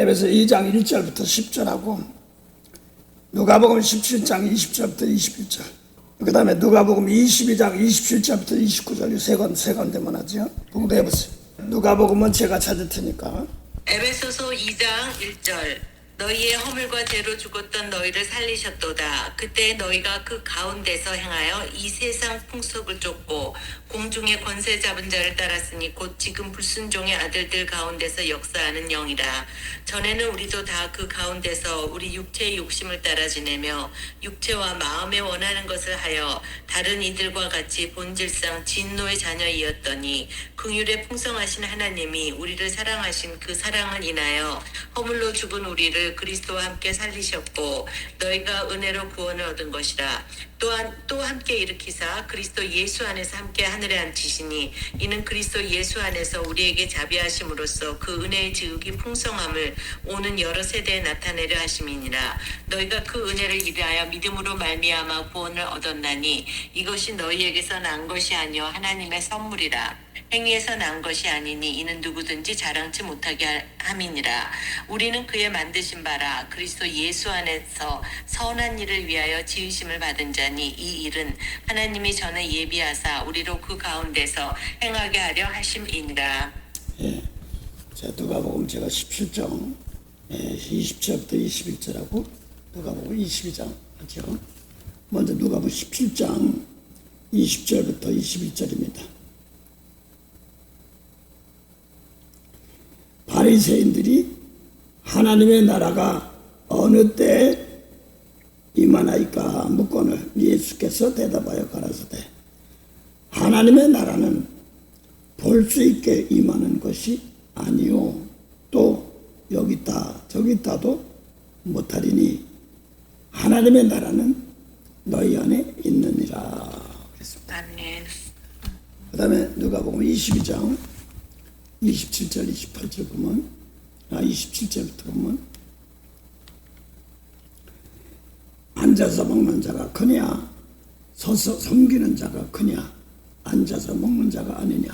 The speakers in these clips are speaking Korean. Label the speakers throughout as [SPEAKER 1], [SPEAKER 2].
[SPEAKER 1] 에베소 2장 1절부터 10절하고 누가복음 17장 20절부터 21절, 그 다음에 누가복음 22장 27절부터 29절, 세 건데만 하죠. 공부해보세요. 누가복음은 제가 찾을 테니까.
[SPEAKER 2] 에베소서 2장 1절. 너희의 허물과 죄로 죽었던 너희를 살리셨도다. 그때 너희가 그 가운데서 행하여 이 세상 풍속을 쫓고 공중의 권세 잡은 자를 따랐으니 곧 지금 불순종의 아들들 가운데서 역사하는 영이라. 전에는 우리도 다 그 가운데서 우리 육체의 욕심을 따라 지내며 육체와 마음에 원하는 것을 하여 다른 이들과 같이 본질상 진노의 자녀이었더니 긍휼에 풍성하신 하나님이 우리를 사랑하신 그 사랑을 인하여 허물로 죽은 우리를 그리스도와 함께 살리셨고 너희가 은혜로 구원을 얻은 것이라. 또한 또 함께 일으키사 그리스도 예수 안에서 함께 하늘에 앉히시니 이는 그리스도 예수 안에서 우리에게 자비하심으로써 그 은혜의 지극히 풍성함을 오는 여러 세대에 나타내려 하심이니라. 너희가 그 은혜를 위하여 믿음으로 말미암아 구원을 얻었나니 이것이 너희에게서 난 것이 아니요 하나님의 선물이라. 행위에서 난 것이 아니니 이는 누구든지 자랑치 못하게 함이니라. 우리는 그의 만드신 바라 그리스도 예수 안에서 선한 일을 위하여 지으심을 받은 자니 이 일은 하나님이 전에 예비하사 우리로 그 가운데서 행하게 하려 하심이니라.
[SPEAKER 1] 예. 자, 누가복음 제가 17장 20절부터 21절하고 누가복음 22장 하죠. 먼저 누가복음 17장 20절부터 21절입니다. 바리새인들이 하나님의 나라가 어느 때에 임하나이까 묻거늘 예수께서 대답하여 가라사대 하나님의 나라는 볼 수 있게 임하는 것이 아니요 또 여기 있다 저기 있다도 못하리니 하나님의 나라는 너희 안에 있느니라 그랬습니다.
[SPEAKER 2] 아멘.
[SPEAKER 1] 그 다음에 누가복음 22장 27절 28절 보면 27절부터 보면 앉아서 먹는 자가 크냐 서서 섬기는 자가 크냐 앉아서 먹는 자가 아니냐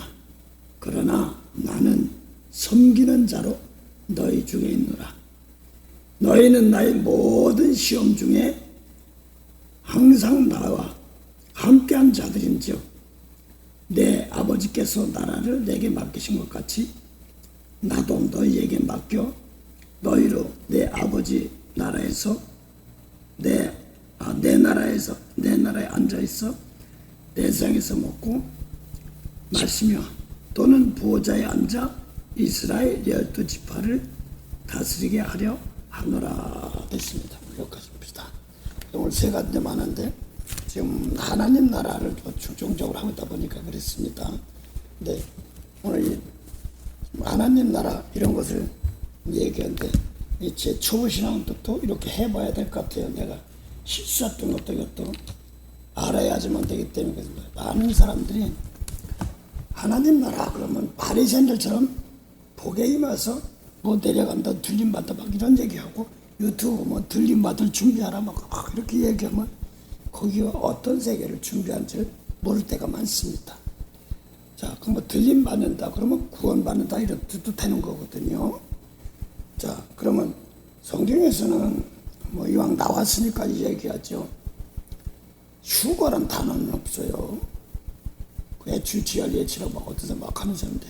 [SPEAKER 1] 그러나 나는 섬기는 자로 너희 중에 있노라. 너희는 나의 모든 시험 중에 항상 나와 함께한 자들인즉 내 아버지께서 나라를 내게 맡기신 것 같이 나도 너희에게 맡겨 너희로 내 아버지 나라에서 내 나라에 앉아 있어 내 세상에서 먹고 마시며 또는 부호자에 앉아 이스라엘 12지파를 다스리게 하려 하노라 했습니다. 여기까지 봅시다. 오늘 세 가지 많은데 지금 하나님 나라를 중점적으로 하고 있다 보니까 그랬습니다. 근데 오늘 하나님 나라 이런 것을 얘기하는데 제 초보 신앙도 이렇게 해봐야 될 것 같아요. 내가 실수했던 것도 이것도 알아야지만 되기 때문에 그렇습니다. 많은 사람들이 하나님 나라 그러면 바리새인들처럼 복에 임해서 뭐 내려간다 들림받다 막 이런 얘기하고 유튜브 뭐 들림받을 준비하라 막 이렇게 얘기하면 거기가 어떤 세계를 준비한지를 모를 때가 많습니다. 자, 그럼 뭐 들림받는다 그러면 구원받는다 이런 뜻도 되는 거거든요. 자, 그러면 성경에서는 뭐 이왕 나왔으니까 얘기하죠. 휴거란 단어는 없어요. 그 애출 지할 예치라고 막 어디서 막 하면서 하는데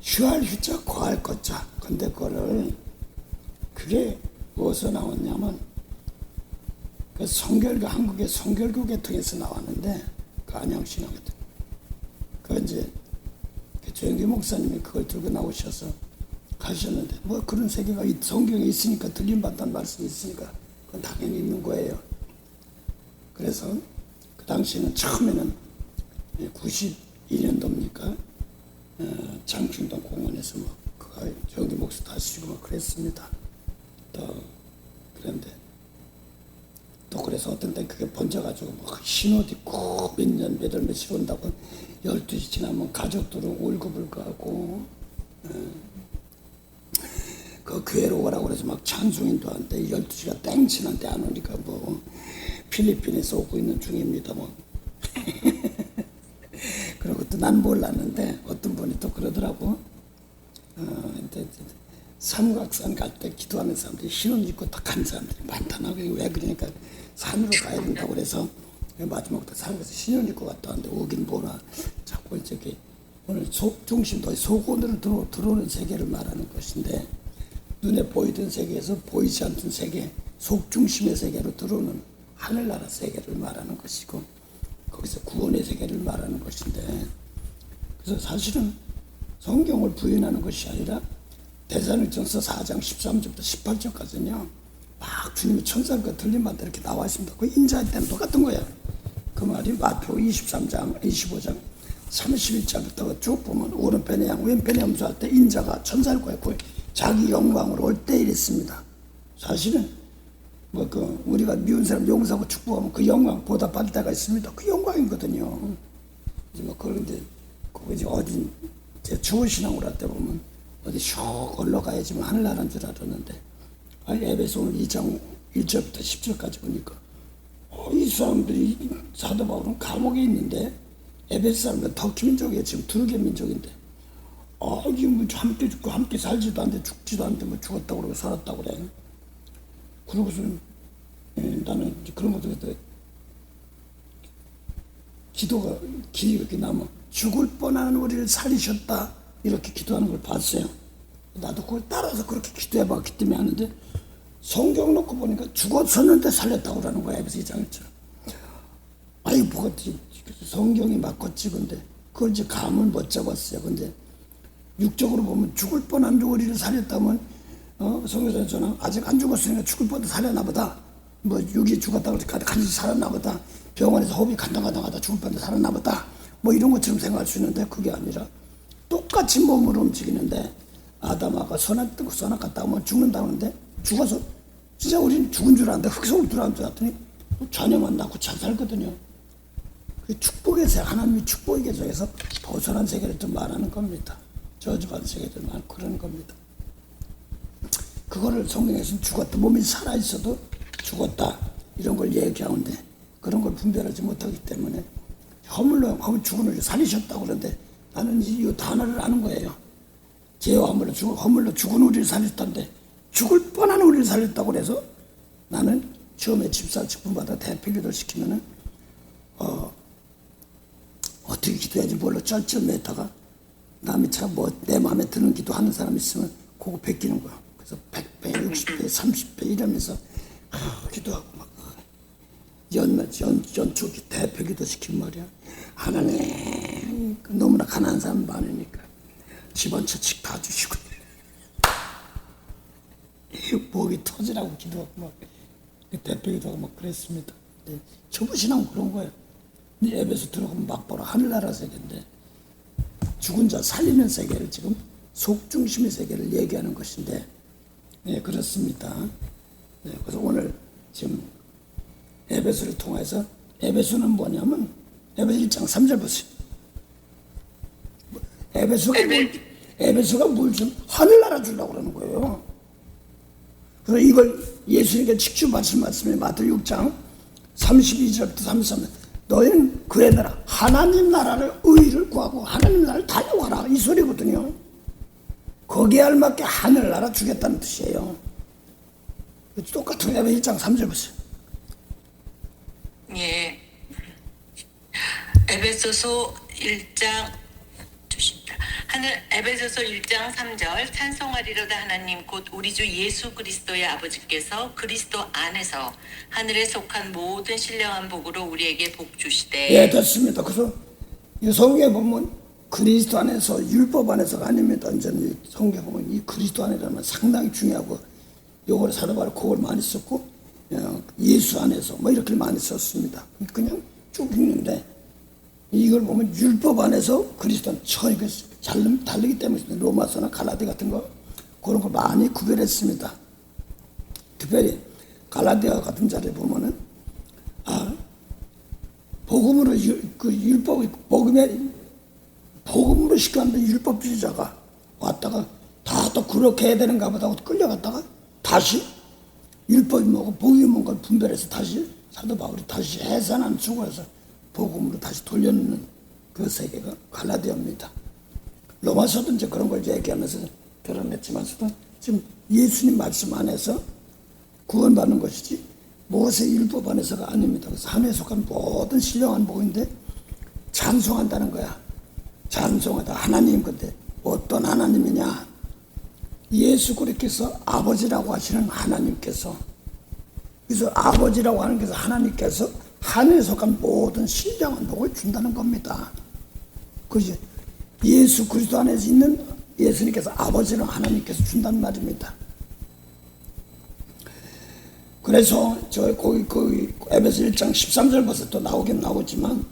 [SPEAKER 1] 휴할 휴자 거할 거자. 근데 그거를 그게 어디서 나왔냐면 그 성결교 한국의 성결교 계통에서 나왔는데 그 안양신학교도 그 이제 조영기 목사님이 그걸 들고 나오셔서 가셨는데 뭐 그런 세계가 성경에 있으니까 들림받다는 말씀이 있으니까 그건 당연히 있는 거예요. 그래서 그 당시에는 처음에는 92년도입니까? 장충동 공원에서 뭐 그가 조영기 목사 다시고 막 그랬습니다. 또 그런데 또 그래서 어떤 때 그게 번져가지고 막 신옷 입고 몇 년 며칠 온다고 12시 지나면 가족들은 울고불고 하고 그 교회로 오라고 그래서 막 찬송인도 한데 12시가 땡치는데 안 오니까 뭐 필리핀에서 오고 있는 중입니다 뭐 그리고 또 난 몰랐는데 어떤 분이 또 그러더라고 삼각산 갈 때 기도하는 사람들이 흰옷 입고 딱 간 사람들이 많다나. 왜 그러니까 산으로 가야 된다고 그래서 마지막부터 산에서 흰옷 입고 갔다 왔는데 오긴 뭐나 자꾸 저기 오늘 속 중심, 너희 속온으로 들어오는 세계를 말하는 것인데, 눈에 보이던 세계에서 보이지 않던 세계, 속 중심의 세계로 들어오는 하늘나라 세계를 말하는 것이고, 거기서 구원의 세계를 말하는 것인데, 그래서 사실은 성경을 부인하는 것이 아니라 데살로니가전서 4장 13절부터 18절까지는요 막 주님이 천사가 들린 바대로 이렇게 나와 있습니다. 그 인자할 때는 똑같은 거예요. 그 말이 마태복 23장 25장 31절부터 쭉 보면 오른편의 양 왼편의 염소할 때 인자가 천사를 구했고 자기 영광으로 올 때 이랬습니다. 사실은 뭐 그 우리가 미운 사람 용서하고 축복하면 그 영광 보답받을 때가 있습니다. 그 영광이거든요. 이제 뭐 그런데 그거 이제 어디 제 주어신앙으로 할 때 보면 어디 슉 올라가야지만 하늘나라인 줄 알았는데, 에베소 오늘 2장 1절부터 10절까지 보니까 이 사람들이 사도 바울은 감옥에 있는데 에베소 사람들은 터키 민족이에요. 지금 두르게 민족인데 이게 뭐 함께 죽고 함께 살지도 않는데 죽지도 않는데 뭐 죽었다고 그러고 살았다고 그래. 그러고서는 나는 이제 그런 것도 기도가 길이 이렇게 남아 죽을 뻔한 우리를 살리셨다 이렇게 기도하는 걸 봤어요. 나도 그걸 따라서 그렇게 기도해봤기 때문에 하는데, 성경 놓고 보니까 죽었었는데 살렸다고 그러는 거야. 에베소 2장처럼. 아이 뭐가 성경이 맞고 찍은데 그걸 이제 감을 못 잡았어요. 근데 육적으로 보면 죽을 뻔한 우리를 살렸다면 성경에서는 아직 안 죽었으니까 죽을 뻔도 살렸나 보다. 뭐 육이 죽었다고 간신히 살았나 보다. 병원에서 호흡이 간당간당하다 죽을 뻔도 살았나 보다. 뭐 이런 것처럼 생각할 수 있는데 그게 아니라 똑같이 몸으로 움직이는데 아담아가 선악 뜨고 선악 갔다 오면 죽는다는데 죽어서 진짜 우리는 죽은 줄 알았는데 흑석으로 들어간 줄 알았더니 자녀만 낳고 잘 살거든요. 그 축복의 세계, 하나님이 축복의 계속에서 벗어난 세계를 좀 말하는 겁니다. 저주받은 세계를 말하는 그런 겁니다. 그거를 성경에서는 죽었다, 몸이 살아있어도 죽었다 이런 걸 얘기하는데 그런 걸 분별하지 못하기 때문에 허물로 죽은 우리를 살리셨다고 그러는데 나는 이 단어를 아는 거예요. 죄와 허물로 죽은 우리를 살렸다는데 죽을 뻔한 우리를 살렸다고 그래서 나는 처음에 집사 직분받아 대표기도를 시키면은 어떻게 기도해야지 뭘로 쩔쩔매다가 남이 참 뭐 내 마음에 드는 기도하는 사람 있으면 그거 베끼는 거야. 그래서 100배, 60배, 30배 이러면서 기도하고 막 연초기 대표기도 시킨 말이야. 하나님 너무나 가난한 사람 많으니까 집안 처칙 다 주시고 목이 터지라고 기도하고 막 대표기도하고 막 그랬습니다. 저부신앙은 그런 거예요. 에베소 들어가면 막바로 하늘나라 세계인데 죽은 자 살리는 세계를 지금 속중심의 세계를 얘기하는 것인데 그렇습니다. 그래서 오늘 지금 에베소를 통해서 에베소는 뭐냐면 에베소 1장 3절 보세요. 에베소가 뭘 좀 하늘나라 주려고 그러는 거예요. 그래서 이걸 예수님께 직접 말씀에 마태복 6장 32절부터 33절 너희는 그의 나라 하나님 나라를 의를 구하고 하나님 나라를 달려와라 이 소리거든요. 거기에 알맞게 하늘나라 주겠다는 뜻이에요. 똑같은 에베소 1장 3절 보세요.
[SPEAKER 2] 예. 에베소서 1장 에베소서 1장 3절 찬송하리로다 하나님 곧 우리 주 예수 그리스도의 아버지께서 그리스도 안에서 하늘에 속한 모든 신령한 복으로 우리에게 복 주시되.
[SPEAKER 1] 예, 됐습니다. 그래서 이 성경에 보면 그리스도 안에서 율법 안에서가 아닙니다. 완전히 성경에 보면 이 그리스도 안에라는 상당히 중요하고 요거를 사도 바울 그걸 많이 썼고 예수 안에서 뭐 이렇게 많이 썼습니다. 그냥 쭉 읽는데 이걸 보면 율법 안에서 그리스도는 전혀 다르기 때문에 로마서나 갈라디 같은 거 그런 걸 많이 구별했습니다. 특별히 갈라디아 같은 자리에 보면은 복음으로 그 율법이 복음으로 시켜왔는데 율법주의자가 왔다가 다 또 그렇게 해야 되는가 보다 하고 끌려갔다가 다시 율법이 뭐고 복음이 뭔가를 분별해서 다시 사도 바울이 다시 해산한 수고해서 복음으로 다시 돌려놓는 그 세계가 갈라디아입니다. 로마서도 이제 그런 걸 얘기하면서 드러냈지만서도 지금 예수님 말씀 안에서 구원받는 것이지 모세 율법 안에서가 아닙니다. 그래서 하늘에 속한 모든 신령한 복인데 찬송한다는 거야. 찬송하다 하나님. 근데 어떤 하나님이냐? 예수 그리스도께서 아버지라고 하시는 하나님께서, 그래서 아버지라고 하는 것은 하나님께서 하늘에 속한 모든 신령한 복을 준다는 겁니다. 그지? 예수 그리스도 안에서 있는 예수님께서 아버지는 하나님께서 준다는 말입니다. 그래서 거기 에베소 1장 13절 벌써 또 나오긴 나오지만,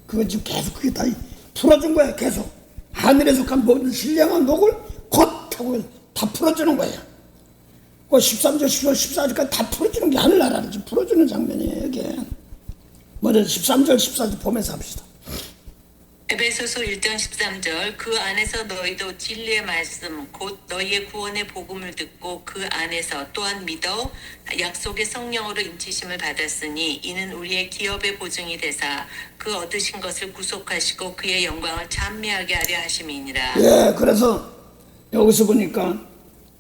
[SPEAKER 1] 그거 지금 계속 그게 다 풀어준 거야. 계속 하늘에 속한 모든 신령한 복을 곧 하고 다 풀어주는 거예요. 그 13절, 14절, 14절까지 다 풀어주는 게 하늘나라를 지금 풀어주는 장면이에요. 이게 먼저 13절, 14절 보면서 합시다.
[SPEAKER 2] 에베소서 1장 13절 그 안에서 너희도 진리의 말씀 곧 너희의 구원의 복음을 듣고 그 안에서 또한 믿어 약속의 성령으로 인치심을 받았으니 이는 우리의 기업의 보증이 되사 그 얻으신 것을 구속하시고 그의 영광을 찬미하게 하려 하심이니라.
[SPEAKER 1] 예, 그래서 여기서 보니까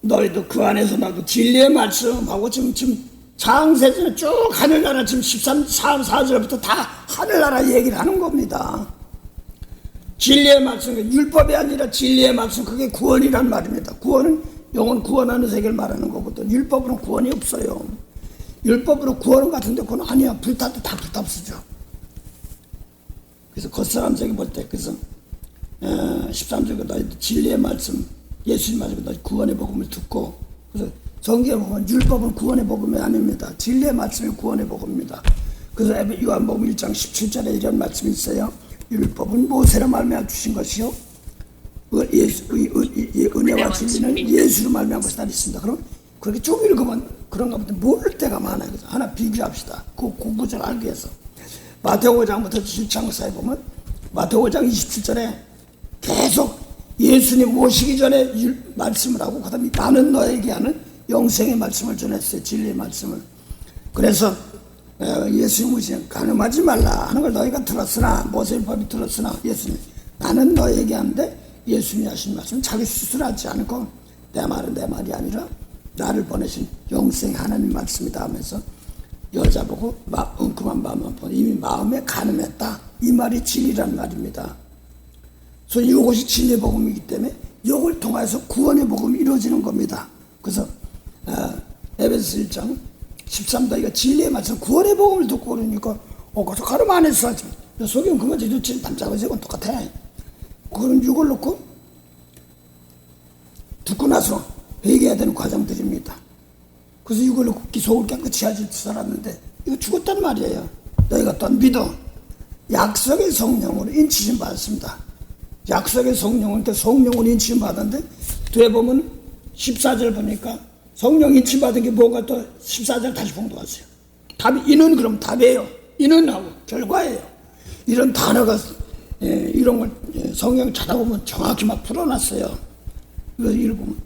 [SPEAKER 1] 너희도 그 안에서 나도 진리의 말씀하고 지금 창세전에 쭉 하늘나라 지금 13, 4절부터 다 하늘나라 얘기를 하는 겁니다. 진리의 말씀, 율법이 아니라 진리의 말씀, 그게 구원이란 말입니다. 구원은 영혼 구원하는 세계를 말하는 거거든. 율법으로 구원이 없어요. 율법으로 구원은 같은데 그건 아니야. 불탈 때 다 불탑수죠. 그래서 겉사람들에게 볼 때, 그래서 13절에 너희 진리의 말씀, 예수님 말씀, 너희 구원의 복음을 듣고, 그래서 성경에 보면 율법은 구원의 복음이 아닙니다. 진리의 말씀이 구원의 복음입니다. 그래서 요한복음 1장 17절에 이런 말씀이 있어요. 율법은 모세로 말미암아 주신 것이요 은혜와 진리는 예수로 말미암은 것이다 있습니다. 그럼 그렇게 쭉 읽으면 그런가 보다 모를 때가 많아요. 그래서 하나 비교합시다. 그 구절을 알기 위해서 마태오 5장부터 7장 사이 보면 마태오 5장 27절에 계속 예수님 오시기 전에 말씀을 하고 그 다음에 나는 너에게 하는 영생의 말씀을 전했어요. 진리의 말씀을. 그래서 예수님 오시면 가늠하지 말라 하는 걸 너희가 들었으나 모세율법이 들었으나 예수님 나는 너에게 하는데 예수님이 하신 말씀은 자기 스스로 하지 않고 내 말은 내 말이 아니라 나를 보내신 영생 하나님 말씀이다 하면서 여자 보고 엉큼한 마음만 보고 이미 마음에 가늠했다. 이 말이 진리란 말입니다. 그래서 이것이 진리의 복음이기 때문에 이걸 통해서 구원의 복음이 이루어지는 겁니다. 그래서 에베소 1장 13도 진리의 말씀 구원의 복음을 듣고 그러니까 그래서 가름 안 했어. 속이면 그만 좋지. 남자가 똑같아. 그런 이걸 놓고 듣고 나서 회개해야 되는 과정들입니다. 그래서 이걸 놓고 속을 깨끗이 하지 살았는데 이거 죽었단 말이에요. 너희가 또 믿어 약속의 성령으로 인치심 받았습니다. 약속의 성령은 성령으로 인치심 받았는데 뒤에 보면 14절 보니까 성령 인치 받은 게 뭐가 또 14절 다시 봉독하세요. 답이 이는 그럼 답이에요. 이는 하고 결과예요. 이런 단어가 이런 걸 성경 찾아보면 정확히 막 풀어놨어요. 그래서 읽으면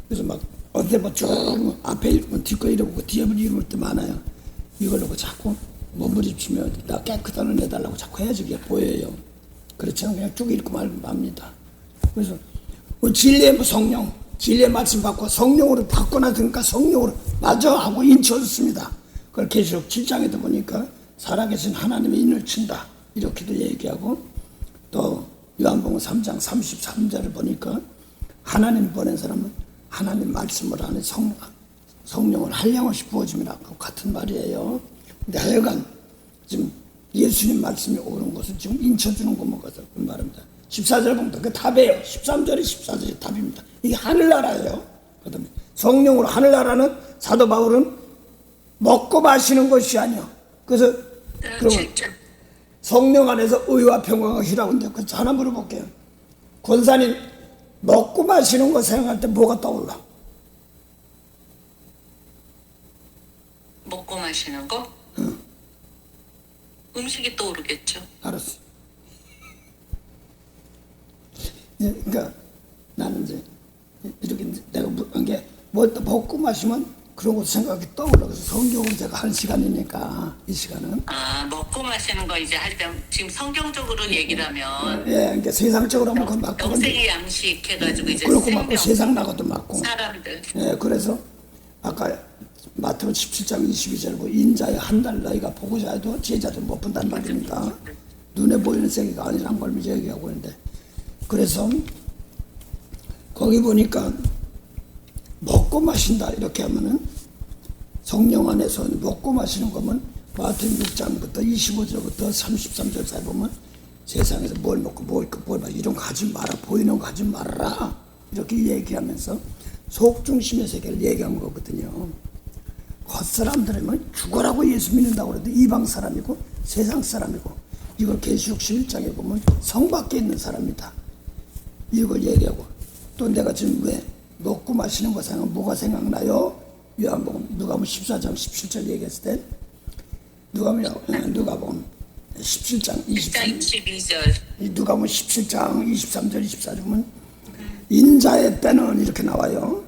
[SPEAKER 1] 그래서 막 어디 쭉 앞에 읽으면 뒷거 읽어보고 뒤에 읽을 때 많아요. 이걸 놓고 자꾸 몸부림치면 나 깨끗한 을 내달라고 자꾸 해야지 그게 보여요. 그렇지 않으면 그냥 쭉 읽고 맙니다. 그래서 진리의 성령 진리의 말씀 받고 성령으로 바꿔놨으니까 성령으로 맞아 하고 인쳐줬습니다. 그걸 계속 7장에도 보니까 살아계신 하나님의 인을 친다 이렇게도 얘기하고 또 요한복음 3장 33절을 보니까 하나님 보낸 사람은 하나님 말씀을 하는 성령을 한량없이 부어줌이라고 같은 말이에요. 근데 하여간 지금 예수님 말씀이 오는 것을 지금 인쳐주는 것만 가서 그 말입니다. 14절 보면 그 답이에요. 13절이 14절이 답입니다. 이게 하늘나라예요. 그다음에 성령으로 하늘나라는 사도 바울은 먹고 마시는 것이 아니요. 그래서 그러면 성령 안에서 의와 평강과 희락을 한다. 그래서 하나 물어볼게요. 권사님 먹고 마시는 거 생각할 때 뭐가 떠올라?
[SPEAKER 2] 먹고 마시는 거?
[SPEAKER 1] 응.
[SPEAKER 2] 음식이 떠오르겠죠.
[SPEAKER 1] 알았어. 그러니까 나는 이제 이렇게 내가 한 게 뭘 또 먹고 마시면 그런 것도 생각이 떠올라. 그래서 성경으로 제가 한 시간이니까 이 시간은
[SPEAKER 2] 먹고 마시는 거 이제 할 때 지금 성경적으로 얘기라면
[SPEAKER 1] 그러니까 세상적으로 하면 그건 맞고
[SPEAKER 2] 영생의 양식 해가지고 이제
[SPEAKER 1] 그렇고 맞고
[SPEAKER 2] 생명,
[SPEAKER 1] 세상 나가도 맞고
[SPEAKER 2] 사람들
[SPEAKER 1] 그래서 아까 마태복음 17장 22절 보고 인자의 한 달 너희가 보고자 해도 제자들 못 본단 말입니다. 눈에 보이는 세계가 아니란 걸 얘기하고 있는데 그래서 거기 보니까 먹고 마신다 이렇게 하면은 성령 안에서 먹고 마시는 거면 마태복음 6장부터 25절부터 33절 사이 보면 세상에서 뭘 먹고 뭘 입고 뭘 마시고 이런 거 하지 마라 보이는 거 하지 말아라 이렇게 얘기하면서 속중심의 세계를 얘기한 거거든요. 겉사람들이면 죽어라고 예수 믿는다고 해도 이방 사람이고 세상 사람이고 이걸 계시록 11장에 보면 성 밖에 있는 사람이다 이걸 얘기하고 또 내가 지금 왜 먹고 마시는 거 생각 뭐가 생각나요? 요한복음 누가복음 14장 17절 얘기했을 때 누가복음 17장
[SPEAKER 2] 22절
[SPEAKER 1] 누가복음 17장 23절 24절 보면 인자의 때는 이렇게 나와요.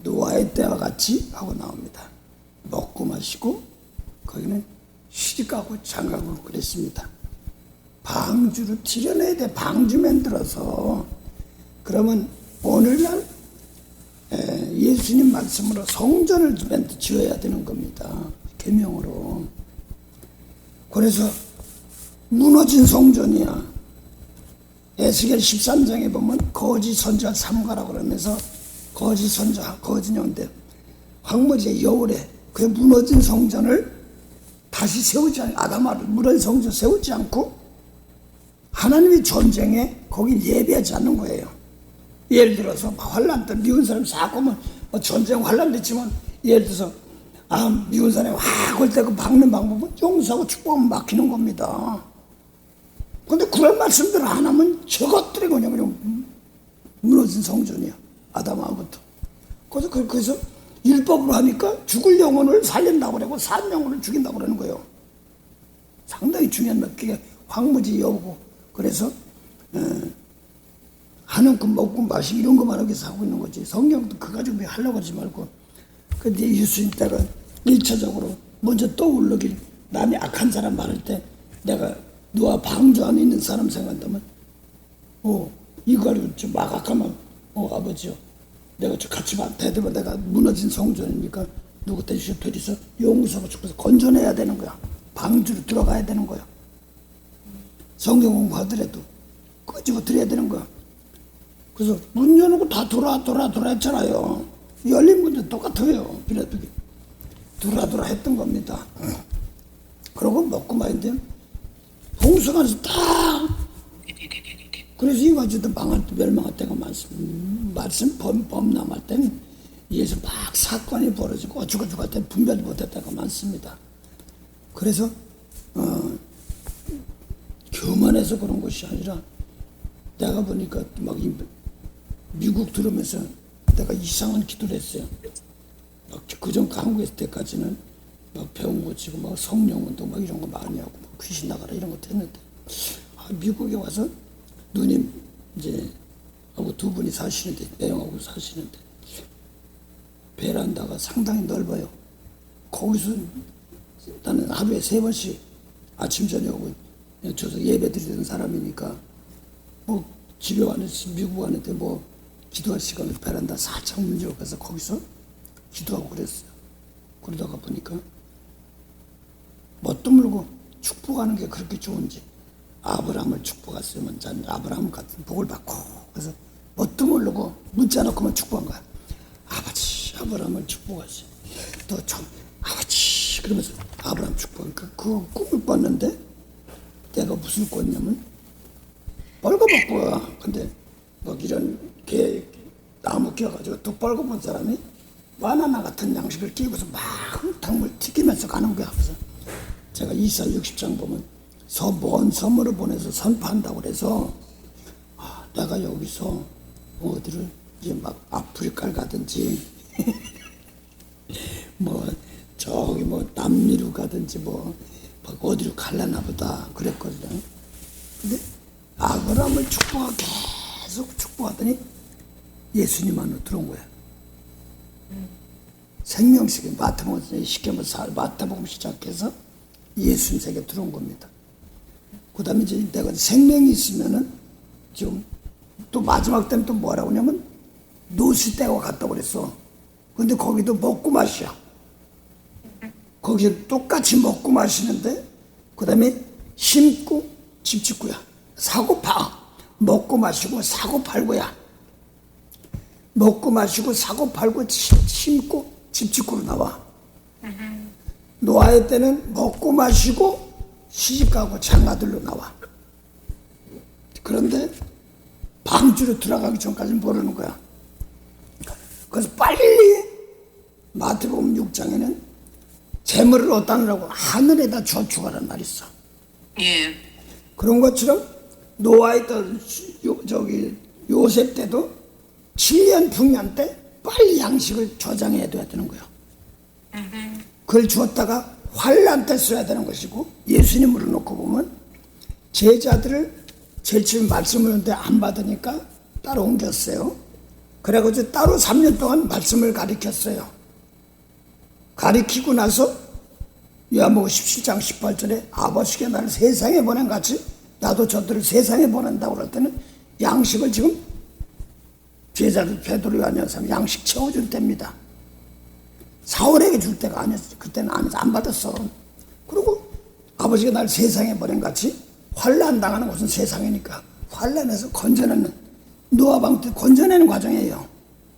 [SPEAKER 1] 노아의 때와 같이 하고 나옵니다. 먹고 마시고 거기는 시집가고 장가고 그랬습니다. 방주를 들여내야 돼. 방주 만들어서 그러면 오늘날 예수님 말씀으로 성전을 지어야 되는 겁니다. 계명으로. 그래서 무너진 성전이야. 에스겔 13장에 보면 거짓 선지자 삼가라고 그러면서 거짓 선지자 거짓 영인데 황무지의 여울에 그 무너진 성전을 다시 세우지 않고 아담아를 무너진 성전 세우지 않고 하나님의 전쟁에 거기 예배하지 않는 거예요. 예를 들어서 환란 때 미운 사람 사고면 전쟁 환란 됐지만 예를 들어서 미운 사람이 확 올 때 그 막는 방법은 용서하고 축복하면 막히는 겁니다. 근데 그런 말씀들을 안 하면 저것들이 그냥 무너진 성전이야. 아담아부터. 그래서 율법으로 하니까 죽을 영혼을 살린다고 그러고 산 영혼을 죽인다고 그러는 거예요. 상당히 중요한 그게 황무지 여우고 그래서 하는 것 먹고 마시고 이런 것만 하기 위해서 하고 있는 거지. 성경도 그거 가지고 하려고 하지 말고. 근데 예수님 때가 1차적으로 먼저 떠오르길 남이 악한 사람 말할 때 내가 누가 방주 안에 있는 사람 생각한다면 이거 가지고 좀 막악하면 아버지요 내가 저 같이 대대면 내가 무너진 성전이니까 누구 대주셔 되리서 용서하고 죽어서 건져내야 되는 거야. 방주로 들어가야 되는 거야. 성경 공부하더라도 끄집어 드려야 되는 거야. 그래서 문 여놓고 다 돌아 했잖아요. 열린 문도 똑같아요. 그래도 돌아 했던 겁니다. 그러고 먹고 마는데 봉숭아에서 딱 그래서 이 가지고 멸망할 때가 많습니다. 말씀 범람할 때는 이에서 막 사건이 벌어지고 어쩌고저쩌고 할 때 분별 못할 때가 많습니다. 그래서 교만해서 그런 것이 아니라 내가 보니까 막 미국 들으면서 내가 이상한 기도를 했어요. 막 그전 한국에 있을 때까지는 막 배운 거 치고 막 성령운동 막 이런 거 많이 하고 막 귀신 나가라 이런 것도 했는데 미국에 와서 누님 이제 하고 두 분이 사시는데 매형하고 사시는데 베란다가 상당히 넓어요. 거기서 나는 하루에 3번씩 아침 저녁하고 저서 예배 드리는 사람이니까 뭐 집에 왔는데 미국 왔는데 뭐 기도할 시간에 베란다 살짝 문 열어서 거기서 기도하고 그랬어요. 그러다가 보니까 뭣도 모르고 축복하는 게 그렇게 좋은지 아브라함을 축복했으면 전 아브라함 같은 복을 받고 그래서 뭣도 모르고 묻지 않았고만 축복한 거야. 아버지 아브라함을 축복하시 또 좀 아버지 그러면서 아브라함 축복하니까 그 꿈을 꿨는데 내가 무슨 꿨냐면 벌거벗고야. 근데 막 이런 나무 끼워가지고 또 벌거벗은 사람이 바나나 같은 양식을 끼고서 막 흙탕물 튀기면서 가는 거야. 그래서 제가 이사 60장 보면 먼 섬으로 보내서 선포한다고 그래서 내가 여기서 어디를 이제 막 아프리카를 가든지 뭐 저기 뭐 남미로 가든지 뭐 어디로 갈라나 보다 그랬거든요. 근데 아브라함을 축복하고 계속 축복하더니 예수님 안으로 들어온 거야. 생명식이 마태복음 시작해서 예수님 세계에 들어온 겁니다. 그 다음에 이제 내가 생명이 있으면은 지금 또 마지막 때는 또 뭐라고 하냐면 노시대와 같다고 그랬어. 근데 거기도 먹고 마시야. 거기서 똑같이 먹고 마시는데 그 다음에 심고 집 짓고야. 사고 파. 먹고 마시고 사고 팔고야. 먹고 마시고 사고 팔고 심고 집 짓고로 나와. 노아의 때는 먹고 마시고 시집가고 장가들로 나와. 그런데 방주로 들어가기 전까지는 모르는 거야. 그래서 빨리 마태복음 6장에는 재물을 얻다느라고 하늘에다 저축하라는 말이 있어.
[SPEAKER 2] 예.
[SPEAKER 1] 그런 것처럼 노아의 요셉 때도 7년 풍년 때 빨리 양식을 저장해야 되는 거예요. 그걸 주었다가 환란 때 써야 되는 것이고, 예수님으로 놓고 보면 제자들을 제일 처음 말씀을 하는데 안 받으니까 따로 옮겼어요. 그래가지고 따로 3년 동안 말씀을 가르쳤어요. 가르치고 나서 요한복음 17장 18절에 아버지가 나를 세상에 보낸 같이 나도 저들을 세상에 보낸다고 그럴 때는 양식을 지금 제자들 베드로 요한 사람 양식 채워줄 때입니다. 사울에게 줄 때가 아니었어. 그때는 안 받았어. 그리고 아버지가 날 세상에 보낸 같이 환란 당하는 곳은 세상이니까 환란에서 건져내는, 노아 방태 건져내는 과정이에요.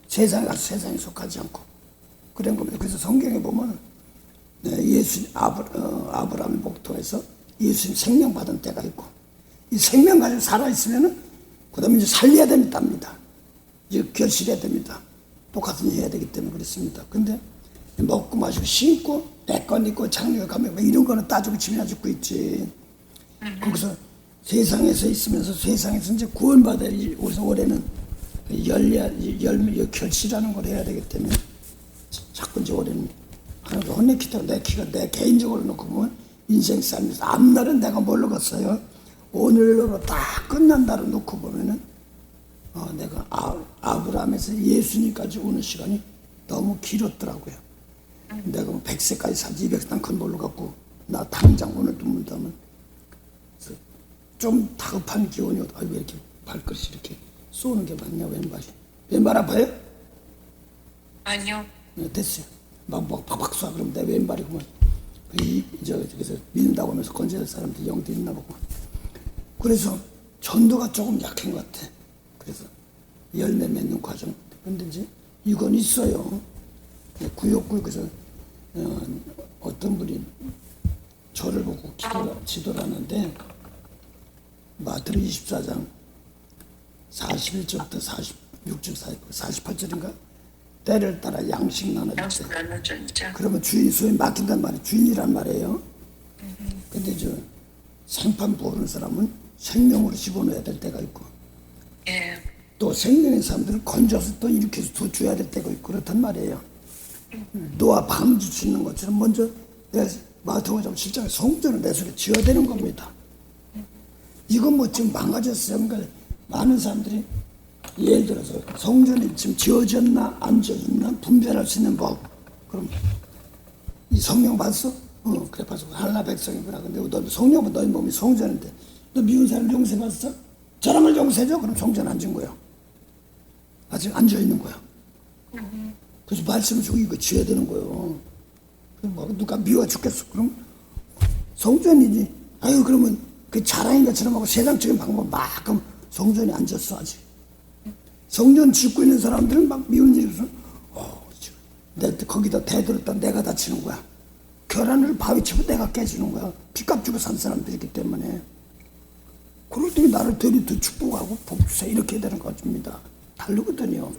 [SPEAKER 1] 세상에 가서 세상에 속하지 않고 그런 겁니다. 그래서 성경에 보면 아브라함의 복통에서 예수님 생명 받은 때가 있고, 이 생명 가지고 살아있으면은 그 다음에 이제 살려야 됩니다. 이제 결실해야 됩니다. 똑같은 일 해야 되기 때문에 그렇습니다. 근데 먹고 마시고 심고 내건 있고 장류에 가면 이런 거는 따지고 집이나 짓고 있지. 거기서 세상에서 있으면서 세상에서 이제 구원받아야지. 그래서 올해는 열매 결실하는 걸 해야 되기 때문에 자꾸 이제 올해는 하나도 혼내키다가 내 키가 내 개인적으로 놓고 보면 인생 삶에서 앞날은 내가 모르겠어요. 오늘로 다 끝난 날을 놓고 보면은 내가 아브라함에서 예수님까지 오는 시간이 너무 길었더라고요. 내가 뭐 100세까지 살지 200세 큰 걸로 갖고 나 당장 오늘 두문다면 좀 다급한 기운이 왜 이렇게 발끝이 이렇게 쏘는 게 맞냐. 왼발 아파요?
[SPEAKER 2] 아니요.
[SPEAKER 1] 네, 됐어요. 막 팍팍 쏴. 그러면 내 왼발이구만. 저기서 믿는다고 하면서 건져낼 사람들 영도 있나 보고. 그래서 전도가 조금 약한 것 같아. 그래서 열매 맺는 과정. 근데 이제 이건 있어요. 구역구역에서 어떤 분이 저를 보고 지도를 하는데 마태복음 24장 41절부터 46절 사이 48절인가 때를 따라 양식 나눠줬어요. 그러면 주인 소에 맡긴단 말이에요. 주인이란 말이에요. 근데 저 생판 부르는 사람은 생명으로 집어넣어야 될 때가 있고,
[SPEAKER 2] 예.
[SPEAKER 1] 또 생명의 사람들을 건져서 또 이렇게 해서 더 줘야 될 때가 있고 그렇단 말이에요. 노아 방주 짓는 것처럼 먼저 내 마태복음 7장에 성전을 내 손에 지어야 되는 겁니다. 이건 뭐 지금 망가졌어요. 그러니까 많은 사람들이 예를 들어서 성전이 지금 지어졌나 안 지어졌나 분별할 수 있는 법. 그럼 이 성령 봤어? 그래 봤어. 하나님 백성이구나. 근데 너 성령은 너희 몸이 성전인데 너 미운 사람 용서 봤어? 저람을 용서해줘? 그럼 성전 안 지은 거야. 아직 안 지어 있는 거야. 그래서 말씀을 주고 이거 지어야 되는 거예요. 뭐 누가 미워 죽겠어. 그럼 성전이지. 아유 그러면 그 자랑인 것처럼 하고 세상적인 방법 막 그럼 성전이 안 졌어 아직. 성전 짓고 있는 사람들은 막 미운 일이 있어. 거기다 대들었다 내가 다치는 거야. 계란을 바위 치고 내가 깨지는 거야. 빚값 주고 산 사람들이기 때문에. 그럴 때 나를 되리도 축복하고 복주세 이렇게 되는 것입니다. 다르거든요.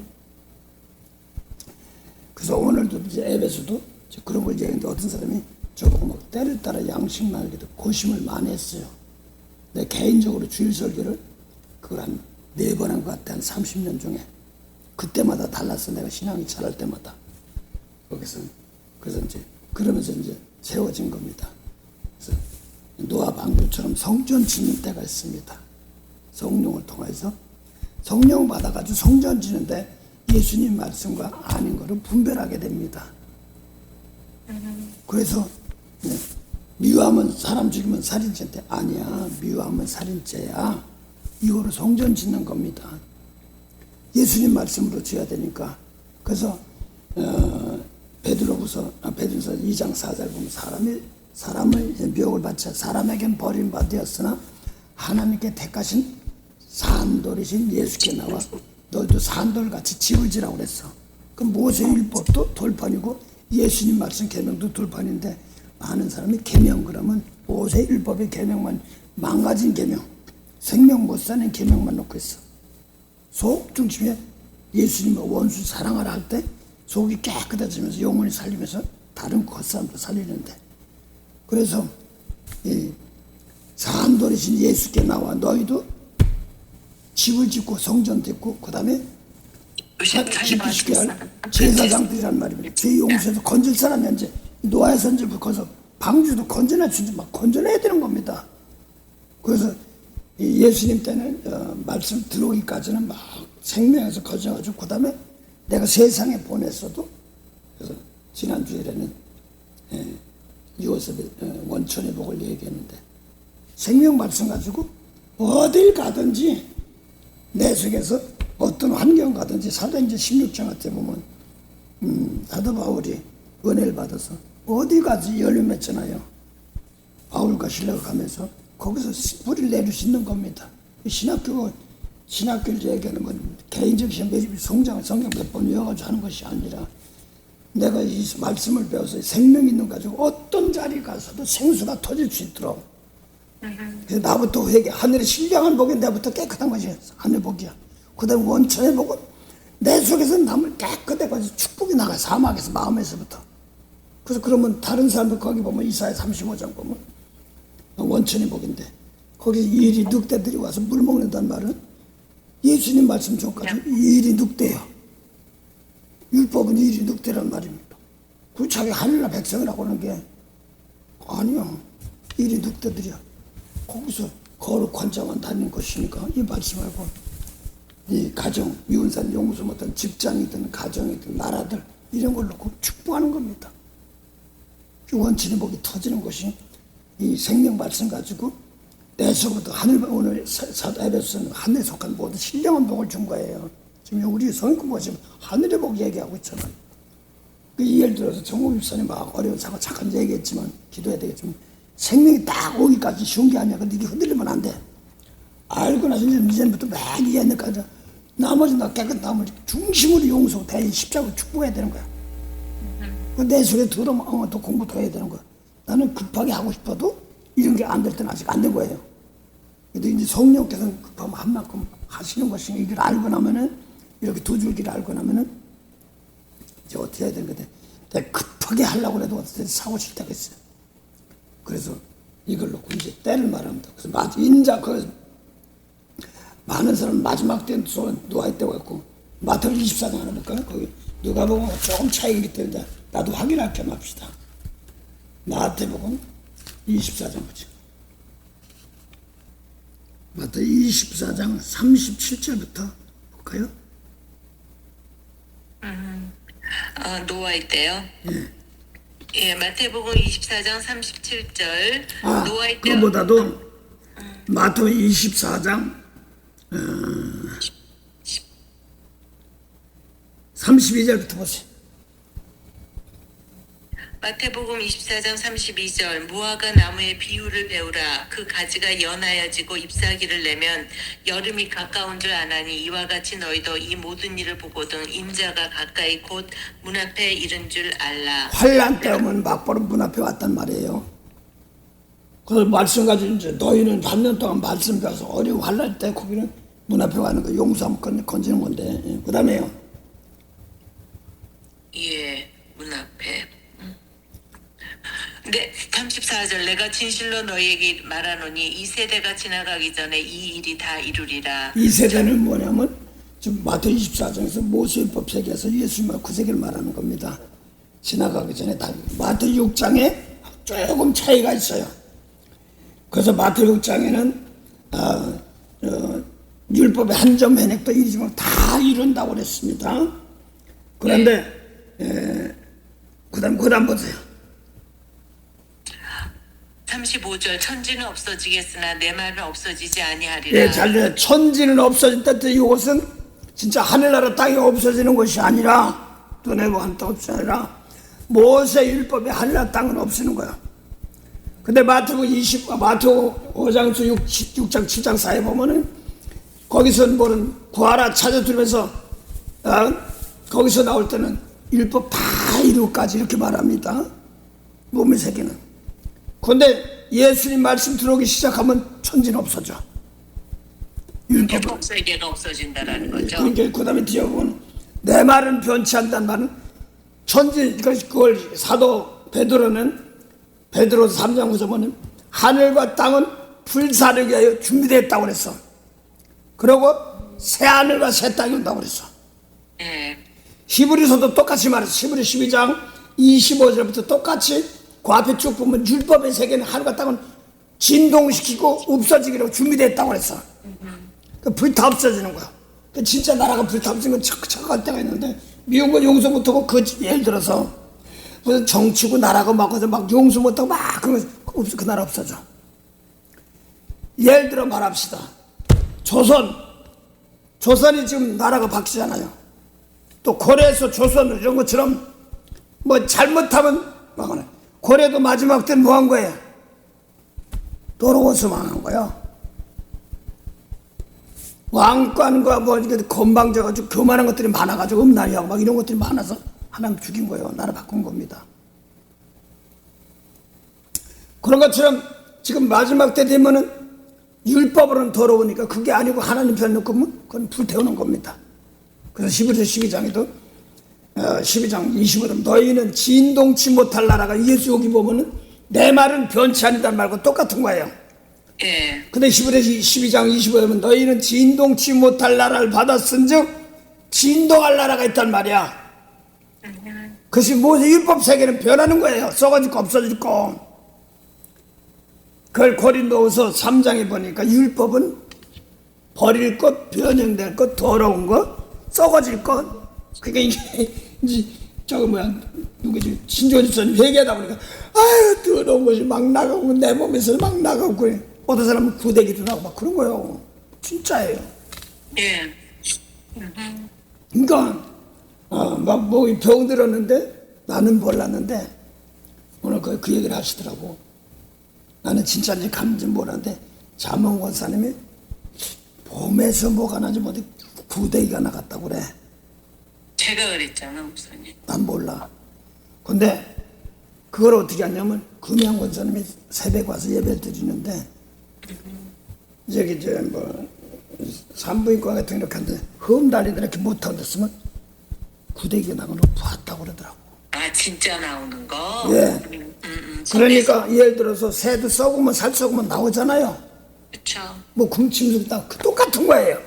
[SPEAKER 1] 그래서 오늘도 이제 앱에서도 그런 걸 얘기했는데 어떤 사람이 저보고 막 때를 따라 양식 나누기도 고심을 많이 했어요. 내 개인적으로 주일 설교를 그걸 한 4번 한 것 같아. 한 30년 중에. 그때마다 달랐어. 내가 신앙이 자랄 때마다. 그래서 이제 그러면서 이제 세워진 겁니다. 그래서 노아 방주처럼 성전 짓는 때가 있습니다. 성령을 통해서 성령 받아가지고 성전 짓는데 예수님 말씀과 아닌 거를 분별하게 됩니다. 그래서 미워하면 사람 죽이면 살인죄인데 아니야. 미워하면 살인죄야. 이거로 성전 짓는 겁니다. 예수님 말씀으로 줘야 되니까. 그래서 베드로서 2장 4절 보면 사람을 미혹을 받자 사람에겐 버림받았으나 하나님께 택하신 산돌이신 예수께 나와 너희도 산돌같이 집을 지라고 그랬어. 그 모세율법도 돌판이고 예수님 말씀 계명도 돌판인데 많은 사람이 계명 그러면 모세율법의 계명만 망가진 계명 생명 못 사는 계명만 놓고 있어. 속 중심에 예수님의 원수 사랑하라 할 때 속이 깨끗해지면서 영혼이 살리면서 다른 겉사람도 살리는데 그래서 이 산돌이신 예수께 나와 너희도 집을 짓고 성전 짓고 그 다음에 지키시게 할 제사장들이란 말입니다. 죄 용서해서 건질 사람이 이제 노아의 선지부터 거기서 방주도 건져내 주지 막 건져내야 되는 겁니다. 그래서 이 예수님 때는 말씀 들어오기까지는 막 생명에서 거져가지고 그 다음에 내가 세상에 보냈어도 그래서 지난 주일에는 요셉의 원천의 복을 얘기했는데 생명 말씀 가지고 어딜 가든지 내 속에서 어떤 환경 가든지 사도행전 16장 같은 보면 사도 바울이 은혜를 받아서 어디 가지 열매 맺잖아요. 바울과 실라가 가면서 거기서 뿌리를 내릴 수 있는 겁니다. 신학교를 얘기하는 건 개인적 성장을 성경 몇 번 외워가지고 하는 것이 아니라 내가 이 말씀을 배워서 생명 있는 가지고 어떤 자리 가서도 생수가 터질 수 있도록 그래서 나부터 회개 하늘의 신령한 복이 내부터 깨끗한 것이 하늘 복이야. 그 다음에 원천의 복은 내 속에서 남을 깨끗해가지고 축복이 나가 사막에서 마음에서부터. 그래서 그러면 다른 사람들 거기 보면 이사야 35장 보면 원천의 복인데 거기 일이 늑대들이 와서 물 먹는다는 말은 예수님 말씀 전까지 일이 늑대예요. 율법은 일이 늑대란 말입니다. 그 자기 하늘나 백성이라고 하는 게 아니야. 일이 늑대들이야. 거기서 거룩한 자만 다니는 것이니까 이 말씀하고 이 가정, 유은산 용서 못한 직장이든 가정이든 나라들 이런 걸 놓고 축복하는 겁니다. 원천의 복이 터지는 것이 이 생명 말씀 가지고 내 속부터 하늘 오늘 사도 에베소서는 하늘에 속한 모든 신령한 복을 준 거예요. 지금 우리 성경 보시면 하늘의 복 얘기하고 있잖아요. 그 예를 들어서 정국 집사님 막 어려운 사고 잠깐 얘기했지만 기도해야 되겠지만 생명이 딱 오기까지 쉬운 게 아니야. 근데 이게 흔들리면 안 돼. 알고 나서 이제부터 막 이해하니까 나머지 나 깨끗한 나머지 중심으로 용서 대인 십자가로 축복해야 되는 거야. 내 속에 들어오면 더 공부 더 해야 되는 거야. 나는 급하게 하고 싶어도 이런 게 안 될 때는 아직 안 된 거예요. 근데 이제 성령께서는 급하면 한 만큼 하시는 것이니 이걸 알고 나면은 이렇게 두 줄기를 알고 나면은 이제 어떻게 해야 되는 건데 내가 급하게 하려고 해도 어떻게 사고 칠 때가 있어요. 그래서 이걸 놓고 이제 때를 말합니다. 그래서 인자 그 많은 사람 마지막 때는 누가 있다고 했고 마태복음 24장 하나 볼까요? 거기 누가 보면 조금 차이가 있기 때문에 나도 확인할 겸 합시다. 마태복음 24장 보죠. 마태복음 24장 37절부터 볼까요?
[SPEAKER 2] 노아 있대요.
[SPEAKER 1] 예.
[SPEAKER 2] 예, 마태복음 24장 37절. 노아 있대요.
[SPEAKER 1] 그보다도 마태복음 24장 32절부터 보세요.
[SPEAKER 2] 마태복음 24장 32절 무화과 나무의 비유를 배우라. 그 가지가 연하여지고 잎사귀를 내면 여름이 가까운 줄 아나니 이와 같이 너희도 이 모든 일을 보거든 인자가 가까이 곧 문 앞에 이른 줄 알라.
[SPEAKER 1] 환난 때 오면 막바로 문 앞에 왔단 말이에요. 그래서 말씀 가지고 이제 너희는 반년 동안 말씀 배워서 어려운 환난 때 거기는 문 앞에 가는 거 용서하면 건지는 건데 그 다음에요.
[SPEAKER 2] 예, 문 앞에. 네, 34절 내가 진실로 너희에게 말하노니 이 세대가 지나가기 전에 이 일이 다 이루리라.
[SPEAKER 1] 이 세대는 뭐냐면 지금 마태 24장에서 모세율법 세계에서 예수님의 구세기를 말하는 겁니다. 지나가기 전에 다 마태 6장에 조금 차이가 있어요. 그래서 마태 6장에는 율법의 한 점 해넥도 이루지만 다 이룬다고 그랬습니다. 그런데 그다음 보세요.
[SPEAKER 2] 35절 천지는 없어지겠으나 내 말은 없어지지 아니하리라.
[SPEAKER 1] 예, 잘 들어요. 천지는 없어진다. 이것은 진짜 하늘나라 땅이 없어지는 것이 아니라 눈에 보한다 없이 아니라 모세 율법에 하늘나라 땅은 없어지는 거야. 근데 마태복음 5장 6장 7장 사이에 보면은 거기서 뭐는 구하라 찾아들면서 거기서 나올 때는 율법 다 이루까지 이렇게 말합니다. 몸의 세계는. 그런데 예수님 말씀 들어오기 시작하면 천지는 없어져.
[SPEAKER 2] 율법 세계가 없어진다라는 거죠.
[SPEAKER 1] 그러니까 그 다음에 뒤에 보면 내 말은 변치 않다는 말은 천지, 그걸 사도 베드로는 베드로 3장 9절 보면 하늘과 땅은 불사르게 하여 준비되었다고 그랬어. 그리고 새 하늘과 새 땅이 온다고 그랬어.
[SPEAKER 2] 예.
[SPEAKER 1] 히브리서도 똑같이 말했어. 히브리 12장 25절부터 똑같이 그 앞에 쭉 보면 율법의 세계는 하늘과 땅은 진동시키고 없어지기로 준비됐다고 그랬어. 그 불타 없어지는 거야. 그 진짜 나라가 불타 없어지는 건 착각할 때가 있는데 미운 건 용서 못하고 예를 들어서 무슨 정치고 나라고 막 용서 못하고 막 그런 거 그 나라 없어져. 예를 들어 말합시다. 조선이 지금 나라가 바뀌잖아요. 또 고려에서 조선 이런 것처럼 뭐 잘못하면 망하네. 고려도 마지막 때는 뭐 한 거예요? 도로고서 망한 거예요. 왕관과 뭐 건방져가지고 교만한 것들이 많아가지고 음란이하고 막 이런 것들이 많아서 하나님 죽인 거예요. 나라 바꾼 겁니다. 그런 것처럼 지금 마지막 때 되면은 율법으로는 더러우니까 그게 아니고 하나님 편 놓고 그건 불태우는 겁니다. 그래서 12장 25절 너희는 진동치 못할 나라가 예수 여기 보면은 내 말은 변치 아니다는 말과 똑같은 거예요.
[SPEAKER 2] 예.
[SPEAKER 1] 근데 12장 25절은 너희는 진동치 못할 나라를 받았은즉 진동할 나라가 있단 말이야. 그것이 모세 율법 세계는 변하는 거예요. 썩어질 거 없어질 거. 그걸 고린도후서 3장에 보니까 율법은 버릴 것, 변형될 것, 더러운 것, 썩어질 것. 그게 이제 누구지 신조원 집사님 회개하다 보니까 아유 더러운 것이 막 나가고 내 몸에서 막 나가고 그래. 어떤 사람은 구데기도 나고 막 그런 거예요. 진짜예요.
[SPEAKER 2] 예.
[SPEAKER 1] 그러니까 막 뭐 병 들었는데 나는 몰랐는데 오늘 그 얘기를 하시더라고. 나는 진짜인지 감인지 몰랐는데 자몽 권사님이 몸에서 뭐가 나지 못해 구데기가 나갔다고 그래.
[SPEAKER 2] 제가 그랬잖아, 목사님.
[SPEAKER 1] 난 몰라. 근데 그걸 어떻게 하냐면 금양 권사님이 새벽 와서 예배를 드리는데 저기 산부인과 같은 거 이렇게 하는데 험달리들 이렇게 못하고 됐으면 구데기가 나가는 거 봤다고 그러더라고.
[SPEAKER 2] 아, 진짜 나오는 거?
[SPEAKER 1] 예. 그러니까 예를 들어서 새도 썩으면 살 썩으면 나오잖아요.
[SPEAKER 2] 그쵸.
[SPEAKER 1] 뭐 금침술도 다 똑같은 거예요.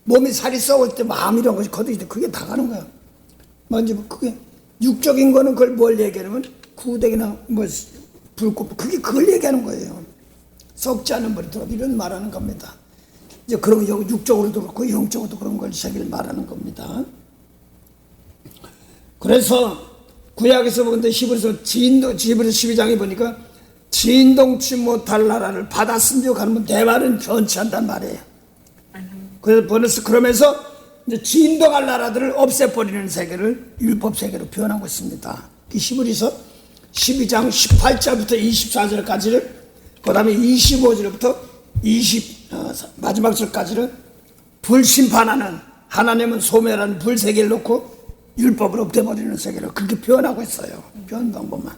[SPEAKER 1] 몸이 살이 썩을 때 마음 이런 것이 거두기 때 그게 다 가는 거야. 먼저 그게 육적인 거는 그걸 뭘 얘기하냐면 구데기나 뭐 불꽃 그걸 얘기하는 거예요. 썩지 않은 머리도 이런 말하는 겁니다. 이제 그런 거 육적으로도 그렇고 영적으로도 그런 걸 자기를 말하는 겁니다. 그래서 구약에서 보는데 히브리서 12장에 보니까 진동치 못할 나라를 받았으며 하면 내 말은 변치 않단 말이에요. 그래서 그러면서 이제 진동할 나라들을 없애버리는 세계를 율법 세계로 표현하고 있습니다. 히브리서 12장 18절부터 24절까지를 그 다음에 25절부터 마지막 절까지를 불심판하는 하나님은 소멸하는 불세계를 놓고 율법을 없애버리는 세계를 그렇게 표현하고 있어요. 표현 방법만.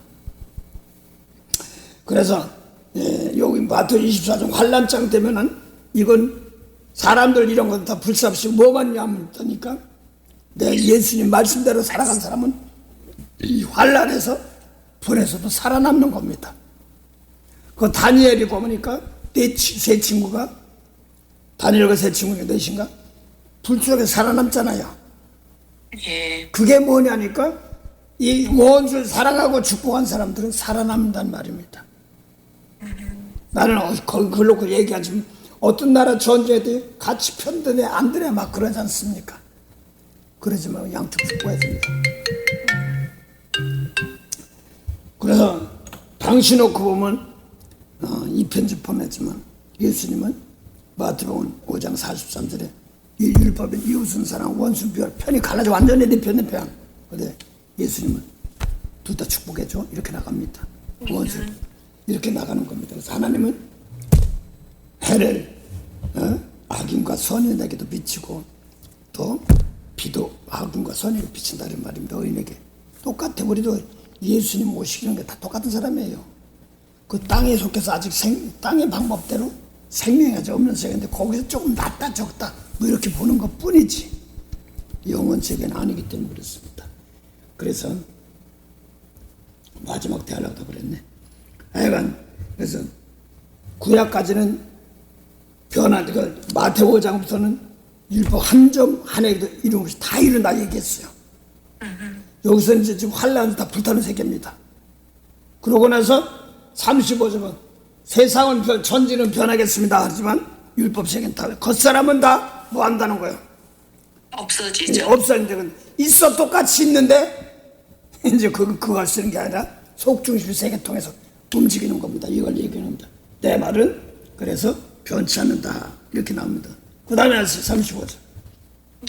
[SPEAKER 1] 그래서 여기 마태복음 24장 환란장 되면은 이건 사람들 이런 건 다 불사시고 뭐만 하니까 내 예수님 말씀대로 살아간 사람은 이 환란에서 불에서도 살아남는 겁니다. 그 다니엘이 보니까 세 친구가 다니엘과 세 친구가 넷인가 불 속에 살아남잖아요.
[SPEAKER 2] 예.
[SPEAKER 1] 그게 뭐냐니까 이 원수를 사랑하고 축복한 사람들은 살아남는다는 말입니다. 나는 그걸 놓고 얘기하지만 어떤 나라 전쟁에 같이 편드네 안 드네 막 그러지 않습니까? 그러지 말고 양쪽 축복해야 됩니다. 그래서 당시 놓고 보면 두 편집 보냈지만 예수님은 마태복음 5장 43절에 이 율법은 이웃은 사랑 원수 비할 편이 갈라져 완전히 내 편의 편. 근데 예수님은 둘 다 축복해줘 이렇게 나갑니다. 원수 이렇게 나가는 겁니다. 그래서 하나님은 해를 악인과 선인에게도 비치고 또 비도 악인과 선인에게 비친다는 말입니다. 의인에게 똑같아. 우리도 예수님 모시는 게 다 똑같은 사람이에요. 그 땅에 속해서 아직 땅의 방법대로 생명이 아직 없는 세계인데 거기서 조금 낫다 적다 뭐 이렇게 보는 것 뿐이지 영원 세계는 아니기 때문에 그렇습니다. 그래서 마지막 대하려고 그랬네. 하여간 그래서 구약까지는 그 마태복음 5장부터는 율법 한 점 하나에도 이런 것이 다 이른다 얘기했어요. 여기서 이제 지금 환란이 다 불타는 세계입니다. 그러고 나서 35절은 세상은 천지는 변하겠습니다 하지만 율법 세계는 다 겉사람은 다 뭐 한다는 거예요.
[SPEAKER 2] 없어지죠.
[SPEAKER 1] 없어지는 있어 똑같이 있는데 이제 그걸 쓰는 게 아니라 속중심 세계 통해서 움직이는 겁니다. 이걸 얘기하는 겁니다. 내 말은 그래서 변치 않는다 이렇게 나옵니다. 그 다음에 35절.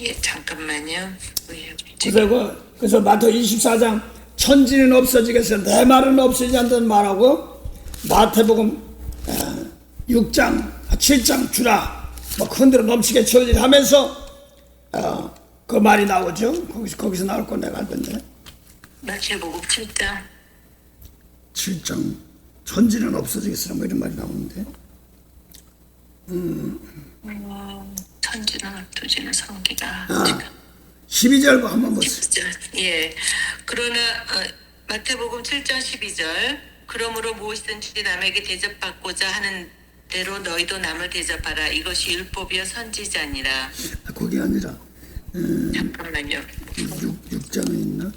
[SPEAKER 2] 예, 잠깐만요.
[SPEAKER 1] 그래서 마태복음 24장 천지는 없어지겠어요. 내 말은 없어지지 않는다는 말하고 마태복음 6장 7장 주라 뭐 흔들어 넘치게 채워지라 하면서 그 말이 나오죠. 거기서 나올 건 내가 알던데.
[SPEAKER 2] 마태복음 7장
[SPEAKER 1] 7장 천지는 없어지겠으라 뭐 이런 말이 나오는데
[SPEAKER 2] 천지는 없어지는 성기가
[SPEAKER 1] 12절 한번 보세요.
[SPEAKER 2] 예. 그러나 마태복음 7장 12절 그러므로 무엇이든지 남에게 대접받고자 하는 대로 너희도 남을 대접하라. 이것이 율법이요 선지자니라.
[SPEAKER 1] 그게 아니라
[SPEAKER 2] 잠깐만요.
[SPEAKER 1] 6장에 있나?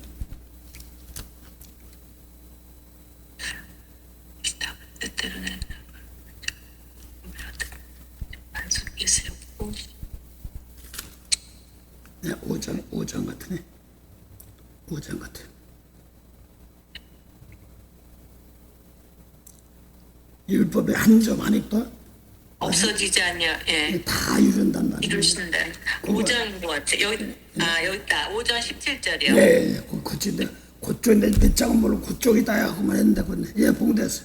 [SPEAKER 2] 때때로는 반석에 세우고
[SPEAKER 1] 5장 같으네. 5장 같아. 율법의 한 점 하니까
[SPEAKER 2] 없어지지 않냐. 예.
[SPEAKER 1] 다 이룬단 말이에요.
[SPEAKER 2] 이루신다. 5장인 것 같아. 여기 있다. 5장 17절이요.
[SPEAKER 1] 예, 그쪽인데 그쪽인데 몇 장은 모르고 그쪽이다 하고만 했는데 그네. 봉됐어.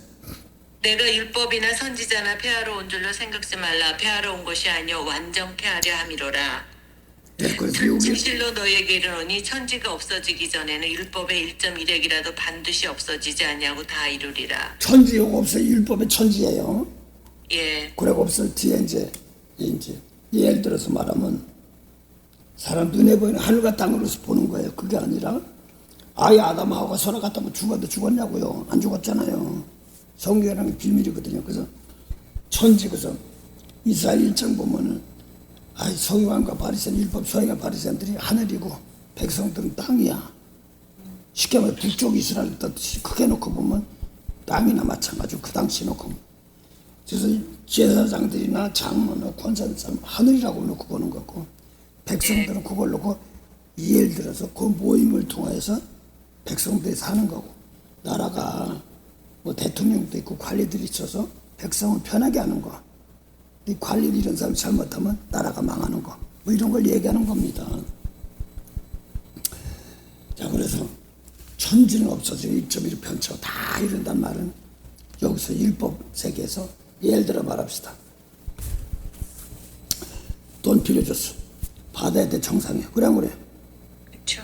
[SPEAKER 2] 내가 율법이나 선지자나 폐하러 온 줄로 생각지 말라. 폐하러 온 것이 아니요 완전케 하려 함이로라.
[SPEAKER 1] 예, 그래서 여기
[SPEAKER 2] 진실로 너희에게 이르노니 천지가 없어지기 전에는 율법의 1.1핵이라도 반드시 없어지지 아니하고 다 이루리라.
[SPEAKER 1] 천지 요거 없어요. 율법의 천지예요.
[SPEAKER 2] 예.
[SPEAKER 1] 그리고 없을 뒤에 이제 예를 들어서 말하면 사람 눈에 보이는 하늘과 땅으로서 보는 거예요. 그게 아니라 아예 아담하고 서로 같다면 죽어도 죽었냐고요. 안 죽었잖아요. 성경이라는 게 비밀이거든요. 그래서 천지 그래서 이스라엘 1장 보면은 서기관과 바리새인 율법 서기관 바리새인들이 하늘이고 백성들은 땅이야. 쉽게 말해 북쪽 이스라엘 뜻이 크게 놓고 보면 땅이나 마찬가지고 그 당시 놓고 그래서 제사장들이나 장로나 권사들 하늘이라고 놓고 보는 거고 백성들은 그걸 놓고 예를 들어서 그 모임을 통해서 백성들이 사는 거고 나라가 뭐 대통령도 있고 관리들이 있어서 백성을 편하게 하는 거. 이 관리를 이런 사람이 잘못하면 나라가 망하는 거. 뭐 이런 걸 얘기하는 겁니다. 자, 그래서 천지는 없어지고 1.1 편차가 다 이룬단 말은 여기서 율법 세계에서 예를 들어 말합시다. 돈 빌려줬어. 받아야 돼 정상에. 그래 안 그래?
[SPEAKER 2] 그렇죠.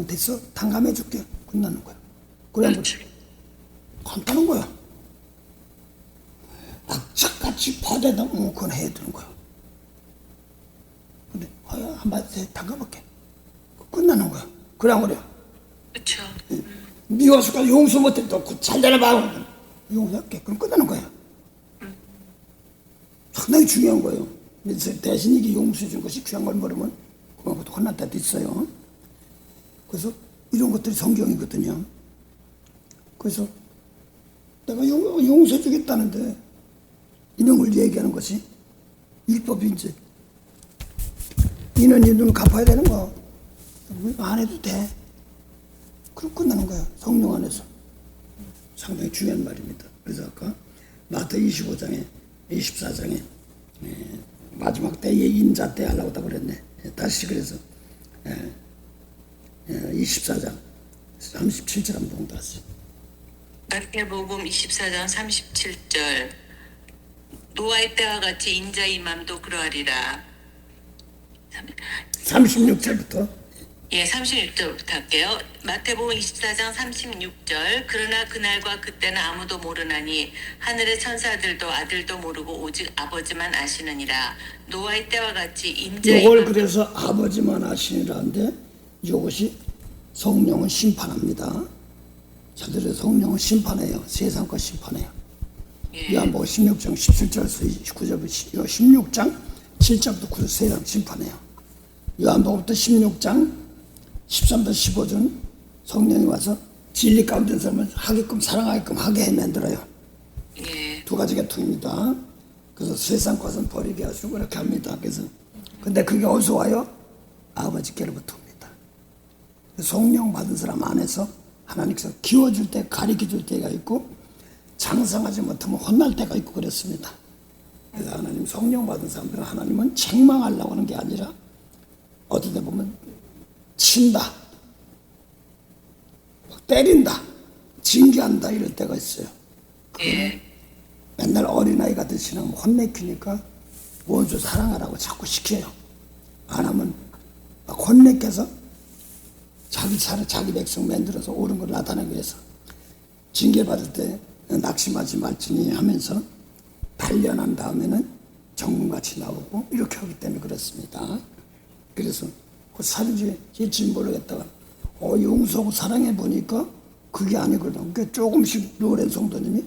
[SPEAKER 1] 됐어. 탕감해줄게. 끝나는 거야. 그래 안 그래? 간단한 거야. 악착같이 받아다 그건 해야 되는 거야. 근데 한마디 탕감할게. 끝나는 거야. 그래 안 그래?
[SPEAKER 2] 그렇죠.
[SPEAKER 1] 미워서까지 용서 못해 또 잘되나 봐. 용서할게. 그럼 끝나는 거야. 상당히 중요한 거예요. 대신 이게 용서해 준 것이 귀한 걸 모르면 그만큼 혼날 때도 있어요. 그래서 이런 것들이 성경이거든요. 그래서 내가 용서해 주겠다는데 이런 걸 얘기하는 것이 율법이 이제 이는 갚아야 되는 거 안 해도 돼. 그럼 끝나는 거야. 성령 안에서. 상당히 중요한 말입니다. 그래서 아까 마태 25장에 24장에 마지막 때에 인자 때 하려고 다 그랬네. 다시 그래서 24장 37절 한번 보면 다시.
[SPEAKER 2] 마태복음 24장 37절 노아의 때와 같이 인자의 맘도 그러하리라.
[SPEAKER 1] 36절부터
[SPEAKER 2] 예, 36절부터 할게요. 마태복음 24장 36절 그러나 그날과 그때는 아무도 모르나니 하늘의 천사들도 아들도 모르고 오직 아버지만 아시느니라. 노아의 때와 같이 인자의
[SPEAKER 1] 요걸
[SPEAKER 2] 맘도
[SPEAKER 1] 그래서 아버지만 아시니라는데 이것이 성령은 심판합니다. 저들의 성령은 심판해요. 세상 거 심판해요. 요한복음 16장 17절에서 19절부터 16장 7절부터 9절 세상 심판해요. 요한복음부터 16장 13절 15절 성령이 와서 진리 가운데 사람을 하게끔 사랑하게끔 하게 만들어요.
[SPEAKER 2] 예.
[SPEAKER 1] 두 가지 계통입니다. 그래서 세상 것은 버리게 하시고 그렇게 합니다. 그래서 근데 그게 어디서 와요? 아버지께로부터 옵니다. 성령 받은 사람 안에서 하나님께서 키워줄 때 가르쳐줄 때가 있고 장성하지 못하면 혼날 때가 있고 그랬습니다. 그래서 하나님 성령 받은 사람들은 하나님은 책망하려고 하는 게 아니라 어떤 데 보면 친다, 때린다, 징계한다 이럴 때가 있어요.
[SPEAKER 2] 예.
[SPEAKER 1] 맨날 어린아이 같은 신앙 혼내키니까 원수 사랑하라고 자꾸 시켜요. 안 하면 막 혼내켜서 자기 백성 만들어서 옳은 걸 나타내기 위해서 징계받을 때 낙심하지 말지니 하면서 단련한 다음에는 정문같이 나오고 이렇게 하기 때문에 그렇습니다. 그래서 그 사람들이 일지 모르겠다가 용서하고 사랑해 보니까 그게 아니거든. 그게 조금씩 노래 성도님이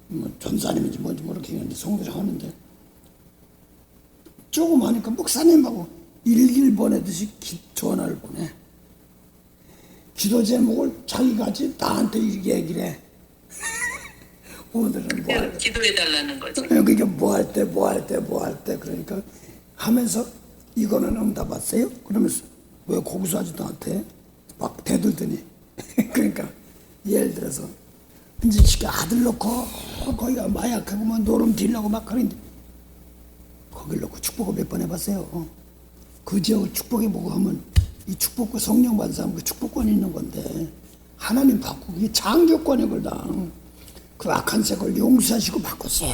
[SPEAKER 1] 뭐 전사님인지 뭔지 모르겠는데 성도를 하는데 조금 하니까 목사님하고 일길 보내듯이 전화를 보내. 기도 제목을 자기가 하지 나한테 이렇게 얘기를 해. 오늘은 뭐 할 때,
[SPEAKER 2] 기도해달라는 거죠.
[SPEAKER 1] 그게 뭐 할 때 그러니까 하면서 이거는 응답 왔어요? 그러면서 왜 거기서 하지도 않대? 막 대들더니 그러니까 예를 들어서 이제 쉽게 아들 놓고 거기가 마약하고 뭐 노름 딜려고 막 그러는데 거길 놓고 축복을 몇 번 해봤어요. 그 지역을 축복해 보고 하면 이 축복과 성령 받은 사람 그 축복권이 있는 건데 하나님 받고 그게 장교권이 걸다. 그 악한 색을 용서하시고 바꿨어요.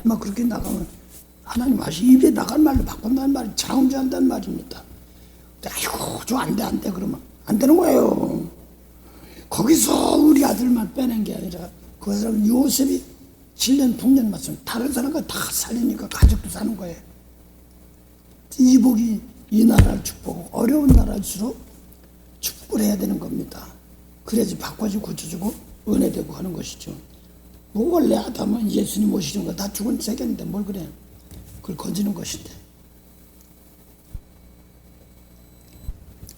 [SPEAKER 1] 막 그렇게 나가면 하나님 하시 입에 나갈 말로 바꾼다는 말이 장자한다는 말입니다. 아이고 저 안 돼 그러면 안 되는 거예요. 거기서 우리 아들만 빼낸 게 아니라 그 사람 요셉이 7년 풍년 맞으면 다른 사람과 다 살리니까 가족도 사는 거예요. 이복이 이 나라를 축복하고 어려운 나라일수록 축복을 해야 되는 겁니다. 그래야지 바꿔주고 고쳐주고 은혜되고 하는 것이죠. 뭐 원래 하다면 예수님 오시는 거 다 죽은 세계인데 뭘 그래. 그걸 건지는 것인데.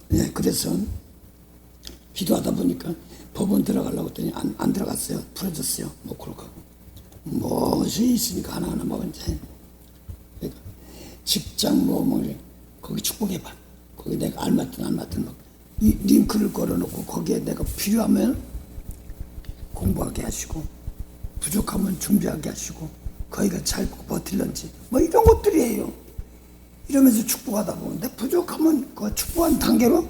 [SPEAKER 1] 네, 그래서 기도하다 보니까 법원 들어가려고 했더니 안 들어갔어요. 풀어졌어요. 못 걸어가고. 무엇이 있으니까 하나하나 뭐 이제. 그러니까 직장 모험을 거기 축복해봐. 거기 내가 알맞든 막 이 링크를 걸어놓고 거기에 내가 필요하면 공부하게 하시고 부족하면 준비하게 하시고 거기가 잘 버틸런지 뭐 이런 것들이에요. 이러면서 축복하다 보면 내 부족하면 그 축복한 단계로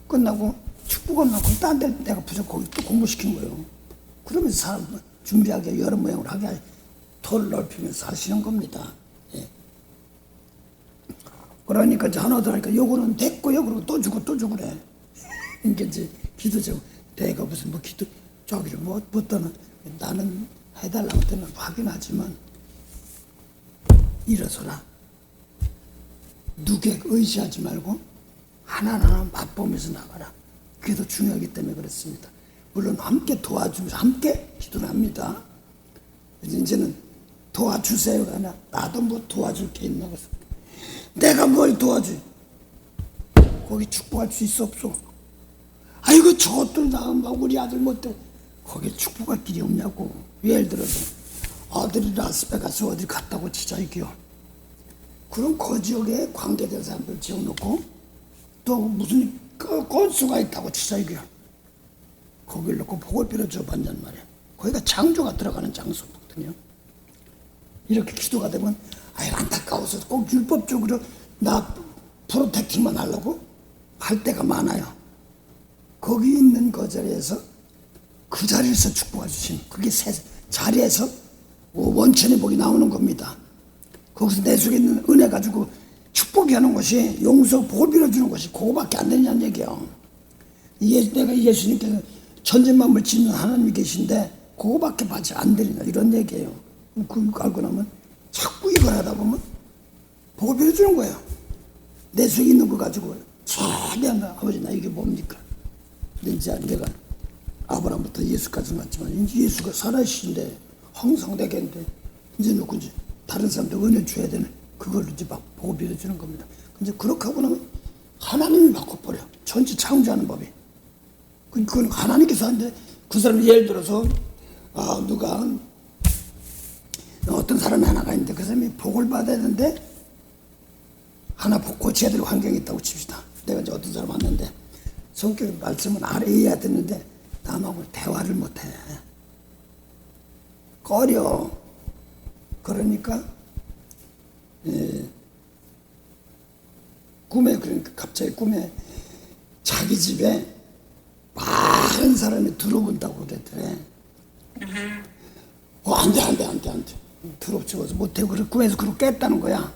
[SPEAKER 1] 끝나고 축복 없나고 딴 데 내가 부족 거기 또 공부시키는 거예요. 그러면서 사람 준비하게 여러 모양으로 하게 토를 넓히면서 하시는 겁니다. 예. 그러니까 전화도 하니까 요거는 됐고요. 그러고 또 주고 그래. 이게 이제 기도 좀 내가 무슨 뭐 기도 저기를 뭐 떠나 나는 해달라고 때는 확인하지만 일어서라. 누구에 의지하지 말고 하나하나 맛보면서 나가라. 그게 더 중요하기 때문에 그렇습니다. 물론 함께 도와주면서 함께 기도를 합니다. 이제는 도와주세요가 아니라 나도 뭐 도와줄 게 있나 그래서 내가 뭘 도와줘? 거기 축복할 수 있어 없어? 아이고 저것들 나가면 우리 아들 못돼. 거기 축복할 길이 없냐고. 예를 들어서 아들이 라스베가스 어디 갔다고 치자 이게요. 그럼 그 지역에 관계된 사람들 지어놓고 또 무슨 건수가 있다고 치자 이게요. 거길 놓고 복을 빌어줘 봤냔 말이야. 거기가 창조가 들어가는 장소거든요. 이렇게 기도가 되면 아유 안타까워서 꼭 율법적으로 나 프로텍팅만 하려고 할 때가 많아요. 거기 있는 그 자리에서 그 자리에서 축복해 주신 그게 자리에서 원천의 복이 나오는 겁니다. 거기서 내 속에 있는 은혜 가지고 축복이 하는 것이 용서 복을 빌어주는 것이 그거밖에 안 되느냐는 얘기예요. 내가 예수님께서 천지만물 짓는 하나님이 계신데 그거밖에 받지 안 되느냐 이런 얘기예요. 그거 알고 나면 자꾸 이걸 하다 보면 복을 빌어주는 거예요. 내 속에 있는 거 가지고 최대한 아버지 나 이게 뭡니까? 근데 이제 내가 아브라함부터 예수까지 왔지만 이제 예수가 살아계신데 항상 되겠는데 이제 놓고 이제 다른 사람들 은혜 줘야 되는 그걸로 이제 막 복을 빌어주는 겁니다. 근데 그렇게 하고 나면 하나님이 바꿔버려. 전체 창조하는 법이. 그건 하나님께서 하는데 그 사람이 예를 들어서 누가 어떤 사람이 하나가 있는데 그 사람이 복을 받아야 되는데 하나 복 고쳐야 될 환경이 있다고 칩시다. 내가 이제 어떤 사람 왔는데 성격 말씀은 알아야 되는데 남하고 대화를 못해. 꺼려. 그러니까 그러니까 갑자기 꿈에 자기 집에 많은 사람이 들어본다고 그랬더래. 안 돼. 더럽지워서 못해. 그래, 꿈에서 그렇게 깼다는 거야.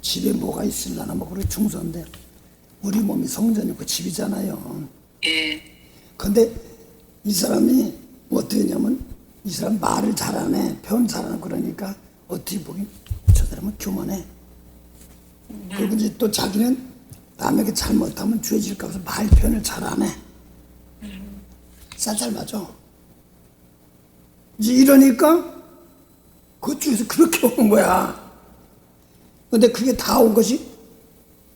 [SPEAKER 1] 집에 뭐가 있으려나, 그래, 중소인데, 우리 몸이 성전이고 집이잖아요.
[SPEAKER 2] 예.
[SPEAKER 1] 근데 이 사람이 어떻게 했냐면, 이 사람 말을 잘하네, 표현 잘하네, 그러니까, 어떻게 보긴, 저 사람은 교만해. 그리고 이제 또 자기는 남에게 잘못하면 죄질까 봐서 말 표현을 잘하네. 쌀쌀 맞아. 이제 이러니까 그쪽에서 그렇게 오는 거야. 근데 그게 다 온 것이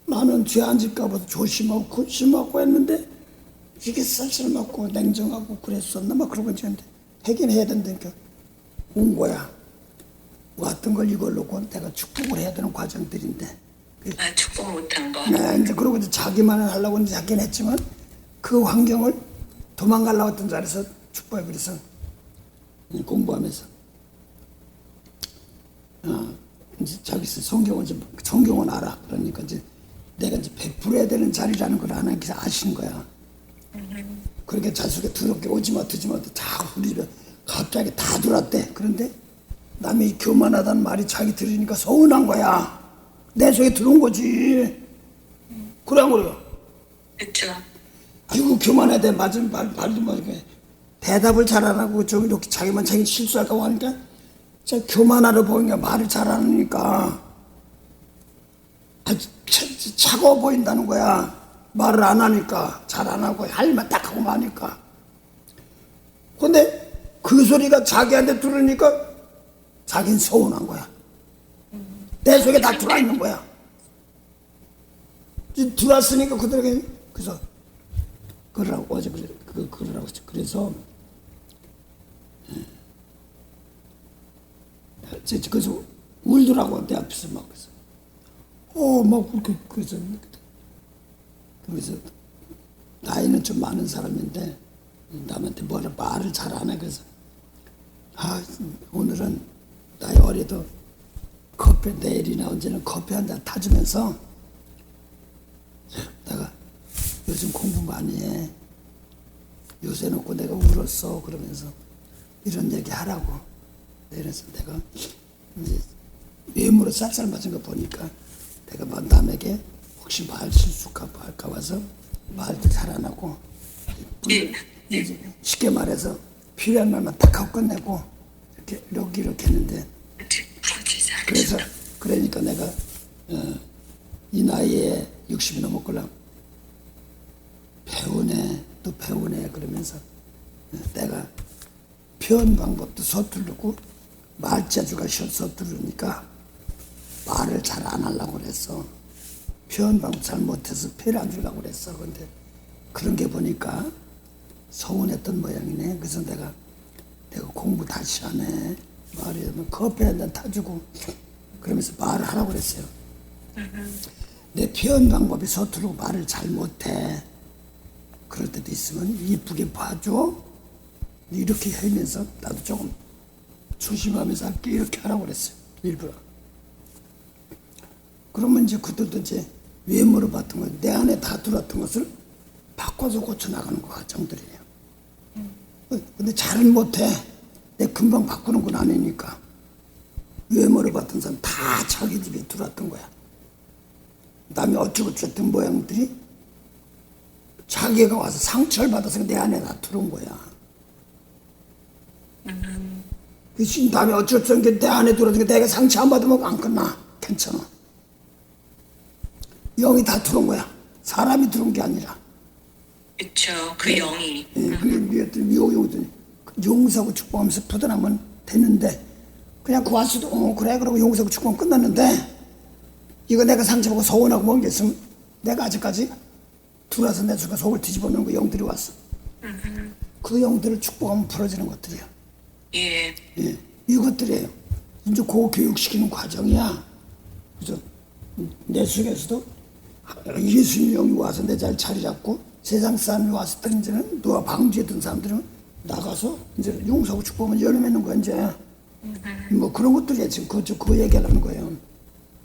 [SPEAKER 1] 나는 죄 안 질까 봐서 조심하고 했는데 이게 쌀쌀 맞고 냉정하고 그랬었나 막 그러고 이제 하긴 해야 된다니까 온 거야. 왔던 걸 이걸로 내가 축복을 해야 되는 과정들인데.
[SPEAKER 2] 축복 못한 거.
[SPEAKER 1] 네, 이제 그러고 이제 자기만을 하려고 이제 하긴 했지만 그 환경을 도망가려고 했던 자리에서 축복해. 그래서 공부하면서 이제 자기서 성경은 알아. 그러니까 이제 내가 이제 베풀어야 되는 자리라는 걸 하나님께서 아시는 거야. 그러니까 자숙에 더럽게 오지 마 자꾸 우리 집에 갑자기 다 들어왔대. 그런데 남이 교만하다는 말이 자기 들으니까 서운한 거야. 내 속에 들어온 거지. 그래 안 그래요?
[SPEAKER 2] 그렇죠.
[SPEAKER 1] 아이고 교만해야 돼. 맞은 말도 맞고 대답을 잘 안 하고 좀 이렇게 자기 실수할까 하니까 진짜 교만하러 보니까 말을 잘 안 하니까 차가워 보인다는 거야. 말을 안 하니까 잘 안 하고 할 말 딱 하고 마니까. 근데 그 소리가 자기한테 들으니까 자기는 서운한 거야. 내 속에 다 들어와 있는 거야. 들어왔으니까 그들에게 그래서 그러라고 어제 그러라고 했죠. 그래서 그래서 울더라고 내 앞에서 막 그래서 막 그렇게 그래서 나이는 좀 많은 사람인데 남한테 말을 잘 안 해. 그래서 오늘은 나이 어려도 커피 내일이나 언제는 커피 한 잔 타주면서 내가 요즘 공부 많이 해. 요새 놓고 내가 울었어. 그러면서 이런 얘기 하라고. 그래서 내가 이제 외모로 쌀쌀 맞은 거 보니까 내가 남에게 혹시 말 실수할까 할까 봐서 말도 잘 안 하고 이제 쉽게 말해서 필요한 말만 딱 하고 끝내고 이렇게 했는데 그래서 그러니까 내가 이 나이에 60이 넘었걸랑 배우네 그러면서 내가 표현 방법도 서투르고 말재주가 서투르니까 말을 잘 안 하려고 그랬어. 표현 방법 잘 못해서 표현 안 주려고 그랬어. 근데 그런 게 보니까 서운했던 모양이네. 그래서 내가 공부 다시 하네. 말하면 커피 한 잔 타주고 그러면서 말을 하라고 그랬어요. 내 표현 방법이 서투르고 말을 잘 못해. 그럴 때도 있으면 이쁘게 봐줘. 이렇게 하면서 나도 조금 조심하면서 할게 이렇게 하라고 그랬어요. 일부러. 그러면 이제 그들도 이제 외모로 봤던 걸, 내 안에 다 들어왔던 것을 바꿔서 고쳐나가는 거 과정들이에요. 근데 잘은 못해. 내 금방 바꾸는 건 아니니까. 외모로 봤던 사람 다 자기 집에 들어왔던 거야. 남이 어쩌고저쩌던 모양들이 자기가 와서 상처를 받아서 내 안에 다 들어온 거야. 그 남이 어쩌고저쩌는 게 내 안에 들어오니까 내가 상처 안 받으면 안 끝나. 괜찮아. 영이 다 들어온 거야. 사람이 들어온 게 아니라.
[SPEAKER 2] 그쵸. 그 영이.
[SPEAKER 1] 예, 그게 미호용이더니 용서하고 축복하면서 푸드나면 되는데 그냥 그 와서도 그래 그러고 용서하고 축복하면 끝났는데 이거 내가 상처받고 서운하고 뭔 게 있으면 내가 아직까지 들어와서 내 순간 속을 뒤집어 놓은 거 영들이 왔어. 그 영들을 축복하면 풀어지는 것들이야.
[SPEAKER 2] 예.
[SPEAKER 1] 예, 이것들이에요. 이제 그 교육시키는 과정이야. 그래서 내 속에서도 예수님 영이 와서 내 자리 자리 잡고 세상 사람이 와서 던 이제는 누가 방주에 든 사람들은 나가서 이제 용서하고 축복하면 열매는 거야 이제. 뭐 그런 것들이야 지금 그 얘기하는 거예요.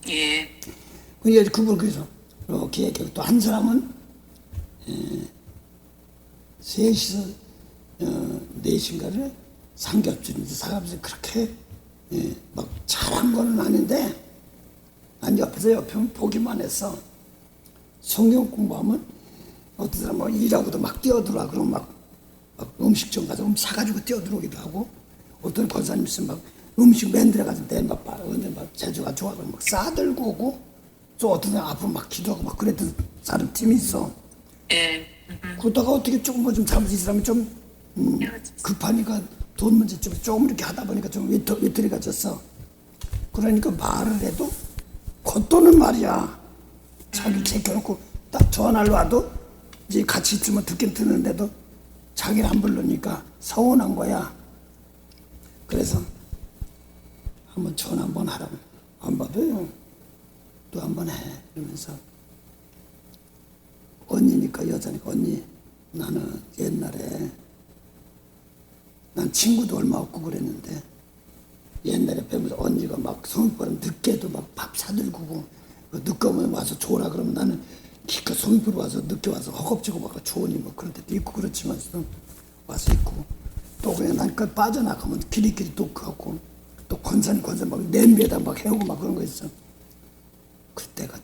[SPEAKER 2] 예.
[SPEAKER 1] 이제 그분 그래서 이렇게 얘기하고 또 한 사람은 셋이서 넷인가를 삼겹살인지 사람들이 그렇게 막 잘한 거는 아닌데 난 옆에 보기만 했어. 성경 공부하면 어떤 사람은 일하고도 막 뛰어들어와. 그럼 막 음식점 가서 사가지고 뛰어들어오기도 하고 어떤 권사님 있으면 막 음식 맨들어가서 내막 재주가 좋아서 막 싸들고 오고 또 어떤 사람 앞으로 막 기도하고 막 그랬던 사람 팀이 있어.
[SPEAKER 2] 예.
[SPEAKER 1] 그러다가 어떻게 조금 뭐 좀 잘못이 사람이 좀 급하니까 돈 문제 조금 이렇게 하다 보니까 좀 위태리가 졌어. 그러니까 말을 해도 겉도는 말이야. 자기를 제껴놓고 딱 전화를 와도 이제 같이 있으면 듣긴 듣는데도 자기를 안 부르니까 서운한 거야. 그래서 한번 전화 한번 하라고. 안 받아요. 또 한번 해. 이러면서 언니니까 여자니까 언니 나는 옛날에 난 친구도 얼마 없고 그랬는데 옛날에 뵈면서 언니가 막 성의보람 늦게도 막 밥 사들고 늦게 오면 와서 줘라 그러면 나는 기껏 성의보러 와서 늦게 와서 허겁지겁 막 좋으니 뭐 그런 데도 있고 그렇지만 와서 있고 또 그냥 난 그 빠져나가면 길이길이 또 가고 또 권산 막 냄비에다 막 해오고 막 그런 거 있어. 그때가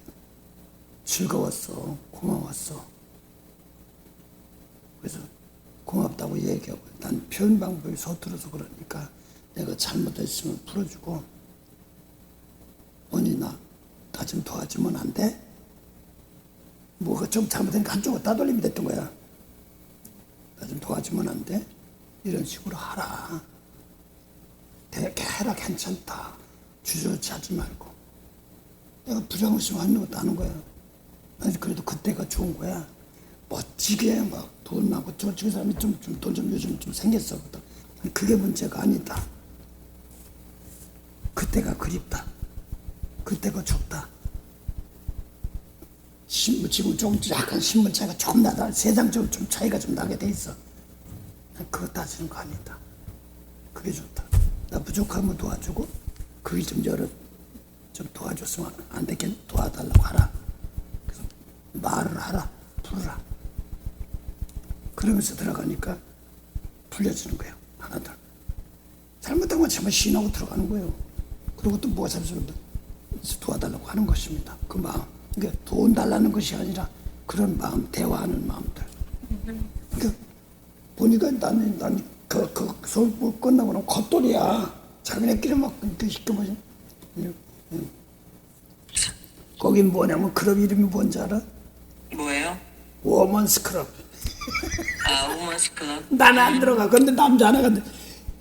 [SPEAKER 1] 즐거웠어. 고마웠어. 그래서 고맙다고 얘기하고 난 표현 방법이 서툴어서 그러니까 내가 잘못했으면 풀어주고 언니 나 좀 도와주면 안 돼? 뭐가 좀 잘못되니까 한쪽으로 따돌림이 됐던 거야. 나 좀 도와주면 안 돼? 이런 식으로 하라. 해라 괜찮다. 주저앉지 하지 말고. 내가 부정없이 하는 것도 아는 거야. 아니 그래도 그때가 좋은 거야. 멋지게 막 돈 많고 저 사람이 좀 돈 좀 요즘 좀 생겼어. 그게 문제가 아니다. 그때가 그립다. 그때가 좋다. 지금 좀 약간 신분 차이가 조금 나다. 세상적으로 좀 차이가 좀 나게 돼 있어. 난 그거 따지는 거 아니다. 그게 좋다. 나 부족하면 도와주고 그게 좀 좀 도와줬으면 안 되겠 도와달라고 하라. 그래서 말을 하라. 풀어라. 그러면서 들어가니까 풀려지는 거예요. 하나둘. 잘못한 건 정말 신하고 들어가는 거예요. 그리고 또 뭐가 잘못하면 도와달라고 하는 것입니다. 그 마음. 그러니까 돈 달라는 것이 아니라 그런 마음, 대화하는 마음들. 그러니까 보니까 난 서울 끝나고 나면 겉돌이야. 자기네끼리 막 이렇게 시켜보지. 거기 뭐냐면 클럽 이름이 뭔지 알아?
[SPEAKER 2] 뭐예요?
[SPEAKER 1] 워먼스 클럽.
[SPEAKER 2] 아, 우먼스 클럽.
[SPEAKER 1] 나는 안 들어가. 근데 남자 하나 근데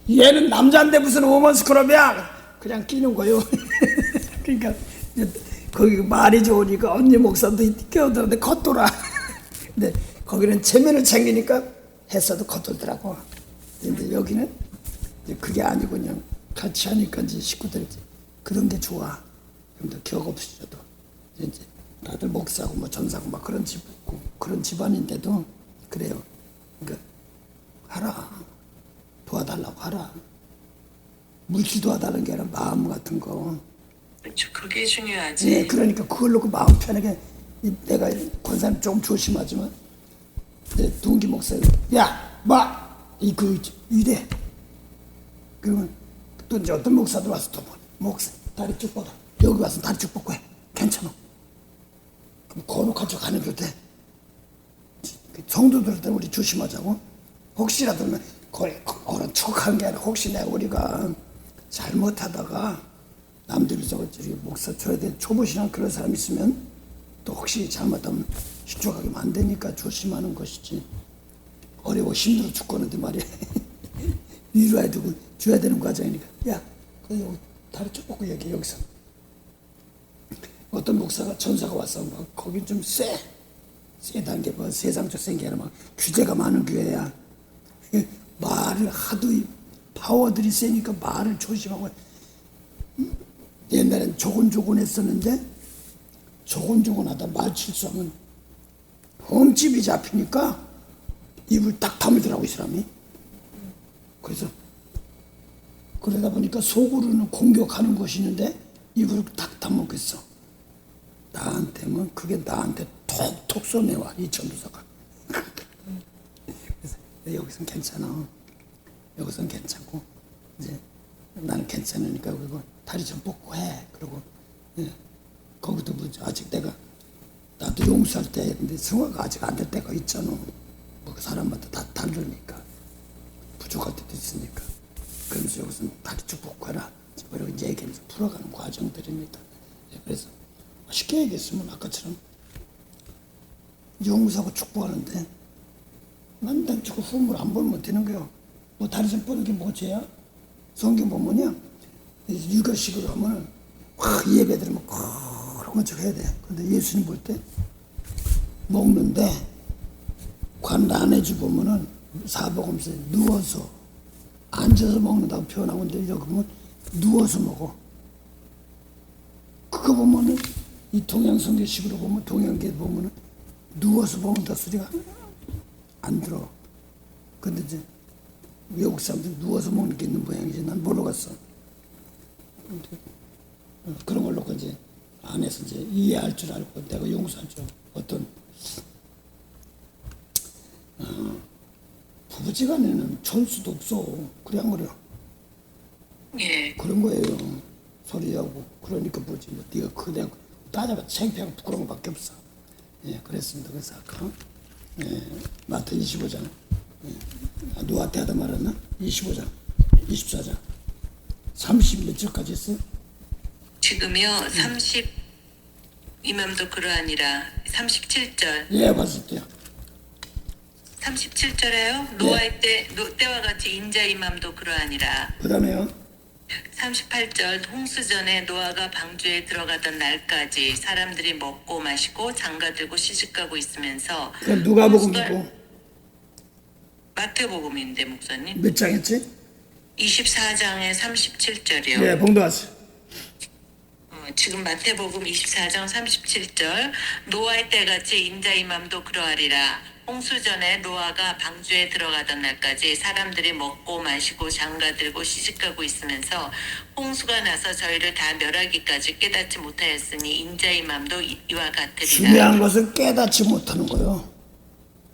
[SPEAKER 1] 얘는 남자인데 무슨 워먼스 클럽이야? 그냥 끼는 거요. 그러니까 거기 말이 좋으니까 언니 목사도 끼어들었는데 겉돌아. 근데 거기는 체면을 챙기니까 했어도 겉돌더라고. 근데 여기는 이제 그게 아니고 그냥 같이 하니까 이제 식구들이 그런 게 좋아. 좀 더 격 없이라도 이제 다들 목사고 뭐 전사고 막 그런 집안인데도 그래요. 그러니까 하라. 도와달라고 하라. 물질 도와달라는 게 아니라 마음 같은 거.
[SPEAKER 2] 그렇죠. 그게 중요하지.
[SPEAKER 1] 예, 그러니까 그걸 놓고 마음 편하게 내가 권사님 좀 조심하지만 동기 목사님 야그 이래 그러면 또 이제 어떤 목사들 와서 또 목사 다리 쭉 뻗어 여기 와서 다리 쭉 뻗고 해 괜찮아. 그럼 거룩한 척 하는 게 돼. 성도들한테 우리 조심하자고. 혹시라도 그런 척하는 게 아니라 혹시 내가 우리가 잘못하다가 남들이 저기 목사 줘야 돼 초보신앙 그런 사람 있으면 또 혹시 잘못하면 실족하게 만드니까 조심하는 것이지. 어려워 힘들어 죽겠는데 말이야. 위로해야 되고 줘야 되는 과정이니까. 야, 그 여기 다리 쭉 뻗고 여기서. 어떤 목사가 전사가 와서 막 거기 좀 세 단계 뭐 세상적 센 게 아니라 막 규제가 많은 교회야. 말을 하도 파워들이 세니까 말을 조심하고. 옛날엔 조곤조곤 했었는데 조곤조곤하다 말 실수하면 흠집이 잡히니까 입을 딱 다물더라고 이 사람이. 그래서 그러다 보니까 속으로는 공격하는 것이 있는데 입으로 딱 다먹겠어. 나한테면 그게 나한테 톡톡 쏘내와 이 전도사가. 그래서 여기선 괜찮아. 여기선 괜찮고 이제 나는 괜찮으니까 그리고 다리 좀 뻗고 해. 그리고 거기도 뭐 아직 나도 용서할 때 했는데 성화가 아직 안 될 때가 있잖아. 뭐 사람마다 다 다르니까 부족할 때도 있으니까. 그러면서 여기서 다리 쭉 뻗고 해라. 그리고 이제 얘기하면서 풀어가는 과정들입니다. 그래서 쉽게 얘기했으면 아까처럼 용서하고 축복하는데 난 자꾸 후물 안 보면 되는 거야. 뭐 다리 좀 뻗는 게 뭐 죄야? 성경 보면요 육아식으로 하면 확 예배 드리면 그런 척 해야 돼. 근데 예수님 볼 때 먹는데 관 안에주 보면은 사복음서에 누워서 앉아서 먹는다고 표현하고 있는데 여기 보면 누워서 먹어. 그거 보면은 이 동양성계식으로 보면 동양계 보면은 누워서 먹는다 소리가 안 들어. 근데 이제 외국 사람들 누워서 먹는 게 있는 모양이지. 난 모르겠어. 그런 걸 놓고 이제 안에서 이제 이해할 줄 알고 내가 용서할 줄 어떤 부부지간에는 절 수도 없어. 그래 안 그래요?
[SPEAKER 2] 예.
[SPEAKER 1] 그런 거예요. 소리하고 그러니까 뭐지 뭐 네가 그대하고 따져봐 창피하고 부끄러운 것밖에 없어. 예, 그랬습니다. 그래서 아까 마태 25장 누구한테 하다 말았나? 25장 24장 30 몇 절까지 했어요?
[SPEAKER 2] 지금요 30 이맘도 그러하니라 37절.
[SPEAKER 1] 예, 봤을 때요.
[SPEAKER 2] 37절에요. 노아의 때와 같이 인자 이맘도 그러하니라.
[SPEAKER 1] 그 다음에요.
[SPEAKER 2] 38절 홍수 전에 노아가 방주에 들어가던 날까지 사람들이 먹고 마시고 장가들고 시집가고 있으면서
[SPEAKER 1] 그 누가복음이고
[SPEAKER 2] 마태복음인데 목사님
[SPEAKER 1] 몇 장 했지?
[SPEAKER 2] 24장에 37절이요.
[SPEAKER 1] 예, 봉도하세요.
[SPEAKER 2] 지금 마태복음 24장 37절 노아의 때같이 인자 이맘도 그러하리라. 홍수 전에 노아가 방주에 들어가던 날까지 사람들이 먹고 마시고 장가들고 시집가고 있으면서 홍수가 나서 저희를 다 멸하기까지 깨닫지 못하였으니 인자의 맘도 이와 같으리라.
[SPEAKER 1] 중요한 것은 깨닫지 못하는 거예요.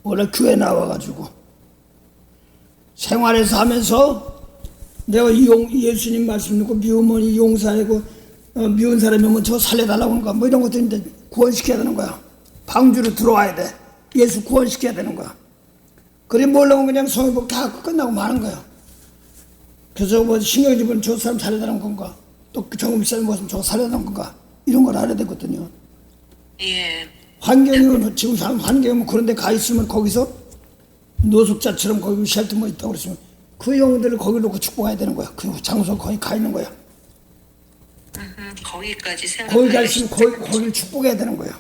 [SPEAKER 1] 원래 교회 나와가지고 생활에서 하면서 내가 예수님 말씀 듣고 미우면 이 용사이고 미운 사람이면 저 살려달라고 하는 거야. 뭐 이런 것들인데 구원시켜야 되는 거야. 방주로 들어와야 돼. 예수 구원시켜야 되는 거야. 그래 몰라면 그냥 성의복 다 하고 끝나고 마는 거야. 그래서 뭐 신경 집은 저 사람 살려달라는 건가? 또 정금 사람 무슨 저거 살려달라는 건가? 이런 걸 알아야 되거든요.
[SPEAKER 2] 예.
[SPEAKER 1] 환경이 지금 사람 환경이 그런 데 가 있으면 거기서 노숙자처럼 거기 쉘터 뭐 있다고 그랬으면 그 영혼들을 거기 놓고 축복해야 되는 거야. 그 장소 거기 가 있는 거야.
[SPEAKER 2] 거기까지
[SPEAKER 1] 거기 가
[SPEAKER 2] 생각해.
[SPEAKER 1] 있으면 거기를 축복해야 되는 거야.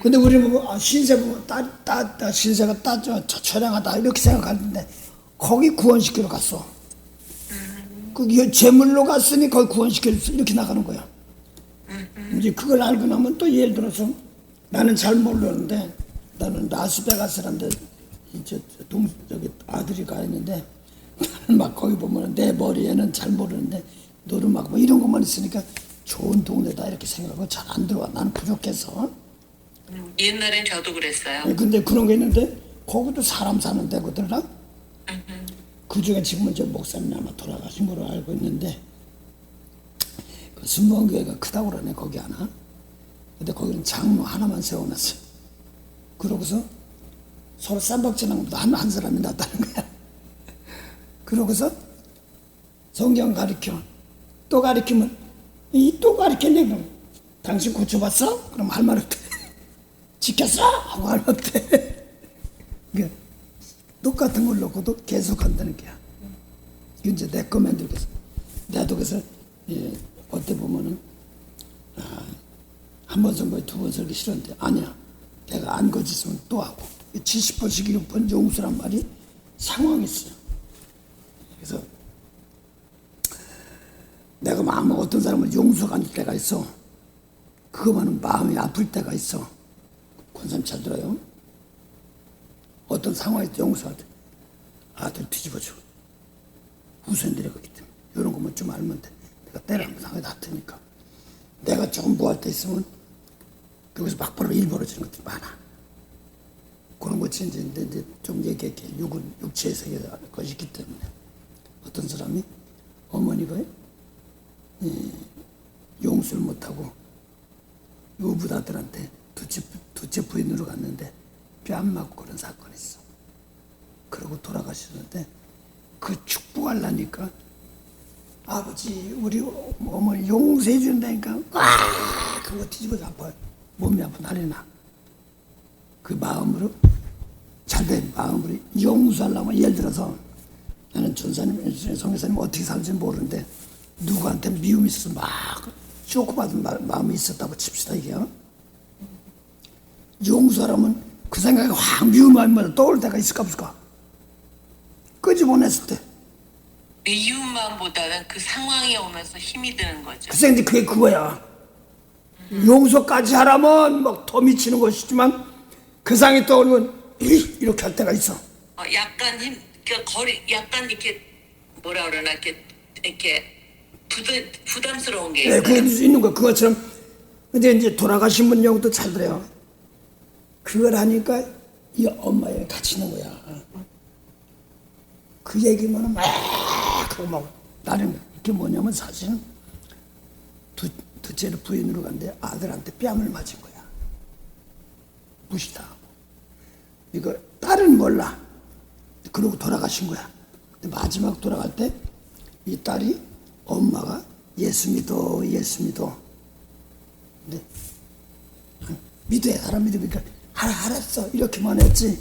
[SPEAKER 1] 근데 우리는 뭐 신세 보면 신세가 처량하다 이렇게 생각하는데 거기 구원시키러 갔어. 그 제물로 갔으니 거기 구원시키러 이렇게 나가는 거야. 이제 그걸 알고 나면 또 예를 들어서 나는 잘 모르는데 나는 라스베가스라는데 이제 저기 아들이 가 있는데 나는 막 거기 보면 내 머리에는 잘 모르는데 노름막 뭐 이런 것만 있으니까 좋은 동네다 이렇게 생각하고 잘 안 들어와. 나는 부족해서.
[SPEAKER 2] 옛날엔 저도 그랬어요.
[SPEAKER 1] 근데 그런 게 있는데 거기도 사람 사는 데거든요. 그 중에 지금은 저 목사님이 아마 돌아가신 걸로 알고 있는데 그 순복음교회가 크다고 그러네 거기 하나. 근데 거기는 장로 하나만 세워놨어요. 그러고서 서로 쌈박질하는 것보다 한 사람이 낫다는 거야. 그러고서 성경 가르쳐 또 가르치면 이 또 가르쳤네. 그럼 당신 고쳐봤어? 그럼 할 말 없대. 지켰어? 하고 할 말 없대. 그러니까 똑같은 걸 놓고도 계속 한다는 거야. 이제 내 것만 들겠어. 나도 그래서 어때 보면은 한 번 설교 두 번 설교 싫었는데 아니야. 내가 안 거짓으면 또 하고 70번씩 6번 용수란 말이 상황이 있어요. 그래서 내가 마음 어떤 사람은 용서가 아닐 때가 있어. 그거만은 마음이 아플 때가 있어. 권사님 잘 들어요. 어떤 상황에서 용서할 때 아들 뒤집어줘. 후손들이 거기 때문에 이런 거만 좀 알면 돼. 내가 때를 한번 상하게 놔두니까. 내가 조금 뭐 할 때 있으면 거기서 막바로 일 벌어지는 것들이 많아. 그런 것이 이제 좀 얘기할게. 육체의 세계가 것이 있기 때문에. 어떤 사람이 어머니가 용서를 못하고 유부다들한테 둘째 부인으로 갔는데 뺨 맞고 그런 사건이 있어. 그러고 돌아가셨는데 그 축복하려니까 아버지 우리 어머니 용서해 준다니까 그거 뒤집어서 아파요. 몸이 아파 난리 나. 그 마음으로 잘된 마음으로 용서하려면 예를 들어서 나는 전사님, 성교사님 어떻게 살지 모르는데 누구한테 미움이 있어서 막 쇼크받은 마음이 있었다고 칩시다 이게요. 용서하려면 그 생각이 확 미운 마음이 떠올 때가 있을까 없을까? 끄집어냈을 때.
[SPEAKER 2] 미운 마음보다는 그 상황이 오면서 힘이 드는 거죠.
[SPEAKER 1] 그 생각이 그게 그거야. 용서까지 하라면 막 더 미치는 것이지만 그 상황이 떠오르면 이렇게 할 때가 있어.
[SPEAKER 2] 약간 약간 이렇게 뭐라 그러나 이렇게 부담스러운 게
[SPEAKER 1] 네,
[SPEAKER 2] 있어요.
[SPEAKER 1] 그게 있는 거 그것처럼. 근데 이제 돌아가신 분 용도 잘 들어요. 그걸 하니까 이 엄마에 갇히는 거야. 그 얘기만 막 하고 막 나는 이게 뭐냐면 사실은 둘째를 부인으로 갔는데 아들한테 뺨을 맞은 거야. 무시당하고. 이거 딸은 몰라. 그러고 돌아가신 거야. 근데 마지막 돌아갈 때 이 딸이 엄마가 예수 믿어. 근데 믿어야 사람 믿으니까 알았어 이렇게만 했지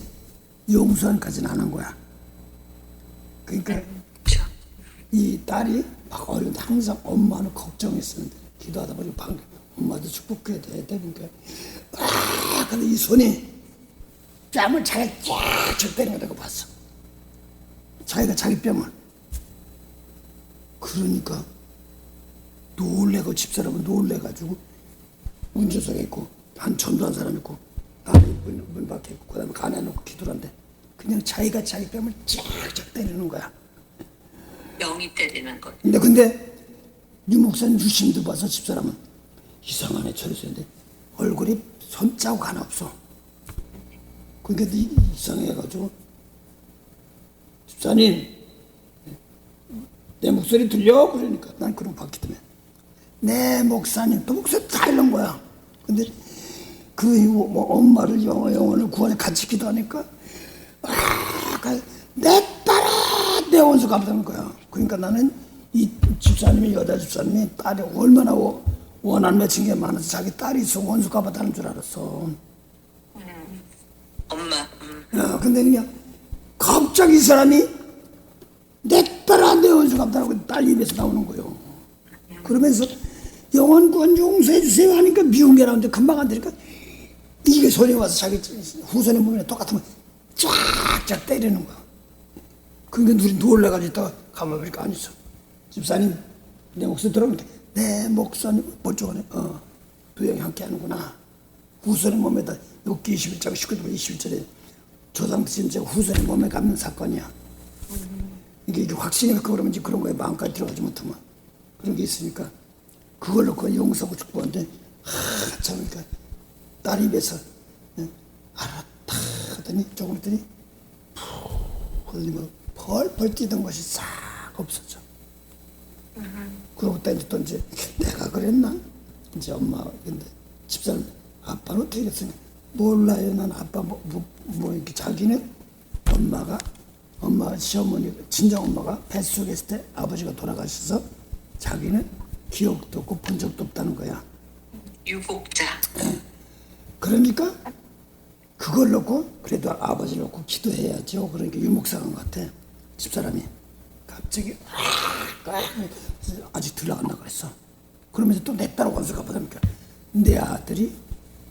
[SPEAKER 1] 용서까지는 안 한 거야. 그러니까 이 딸이 막 어려운데 항상 엄마는 걱정했었는데 기도하다 보니 방금 엄마도 축복해야 돼. 그러니까 근데 이 손이 뺨을 자기가 쫙 때리는 거 내가 봤어. 자기가 자기 뺨을. 그러니까 놀래고 집사람은 놀래가지고 운전석에 있고 한 전도한 사람 있고 안에 문 밖에 있고 그다음에 간에 놓고 기도를 한대. 그냥 자기가 자기 뺨을 쫙쫙 때리는 거야.
[SPEAKER 2] 영이 때리는 거.
[SPEAKER 1] 근데 유 목사님 유심도 봐서 집사람은 이상하네 저래서 했는데 얼굴이 손자국 하나 없어. 그러니까 이상해가지고 집사님 내 목소리 들려? 그러니까 난 그런 거 봤기 때문에 내 목사님 또 목소리 다 이런 거야. 근데 그 뭐 엄마를 영혼을 구원에 같이 기도하니까 내 딸아 내 원수 갚는 거야. 그러니까 나는 이 집사님이 여자 집사님이 딸이 얼마나 원한 맺힌 게 많아서 자기 딸이 있어 원수 갚았다는 줄 알았어.
[SPEAKER 2] 엄마.
[SPEAKER 1] 근데 그냥 갑자기 이 사람이 내 딸아 내 원수 갚다라고 딸 입에서 나오는 거예요. 그러면서 영원 구원 용서해 주세요 하니까 미운 게 나오는데 금방 안 되니까 이게 손이 와서 자기 후손의 몸에 똑같은 거 쫙쫙 때리는 거야. 그러니까 우리 놀래가지고 있다가 가만히 보니까 안 있어. 집사님 내 목소리 들어보니까 내 목사님 멀쩡하네. 두 형이 함께 하는구나. 후손의 몸에다 욥기 21장 19절 21절에 조상 드신 자 후손의 몸에 감는 사건이야. 이게 확신이 있고 그러면 이제 그런 거에 마음까지 들어가지 못하면 그런 게 있으니까 그걸로 그 용서하고 축복하는데 참 그러니까 딸 입에서 알았다 하더니 조금 있더니 푹 흘리면 펄펄 뛰던 것이 싹 없어져. 그러고 또 이제 내가 그랬나? 이제 엄마 근데 집사람 아빠는 어떻게 됐으냐? 몰라요. 난 아빠 뭐 이렇게 자기는 엄마 시어머니 친정 엄마가 뱃속에 있을 때 아버지가 돌아가셔서 자기는 기억도 없고 본 적도 없다는 거야.
[SPEAKER 2] 유복자.
[SPEAKER 1] 그러니까 그걸 놓고 그래도 아버지를 놓고 기도해야죠. 그러니까 유목사관 같아 집사람이 갑자기 아직 들어간다 그랬어. 그러면서 또 내 딸 원수가 보니까 내 아들이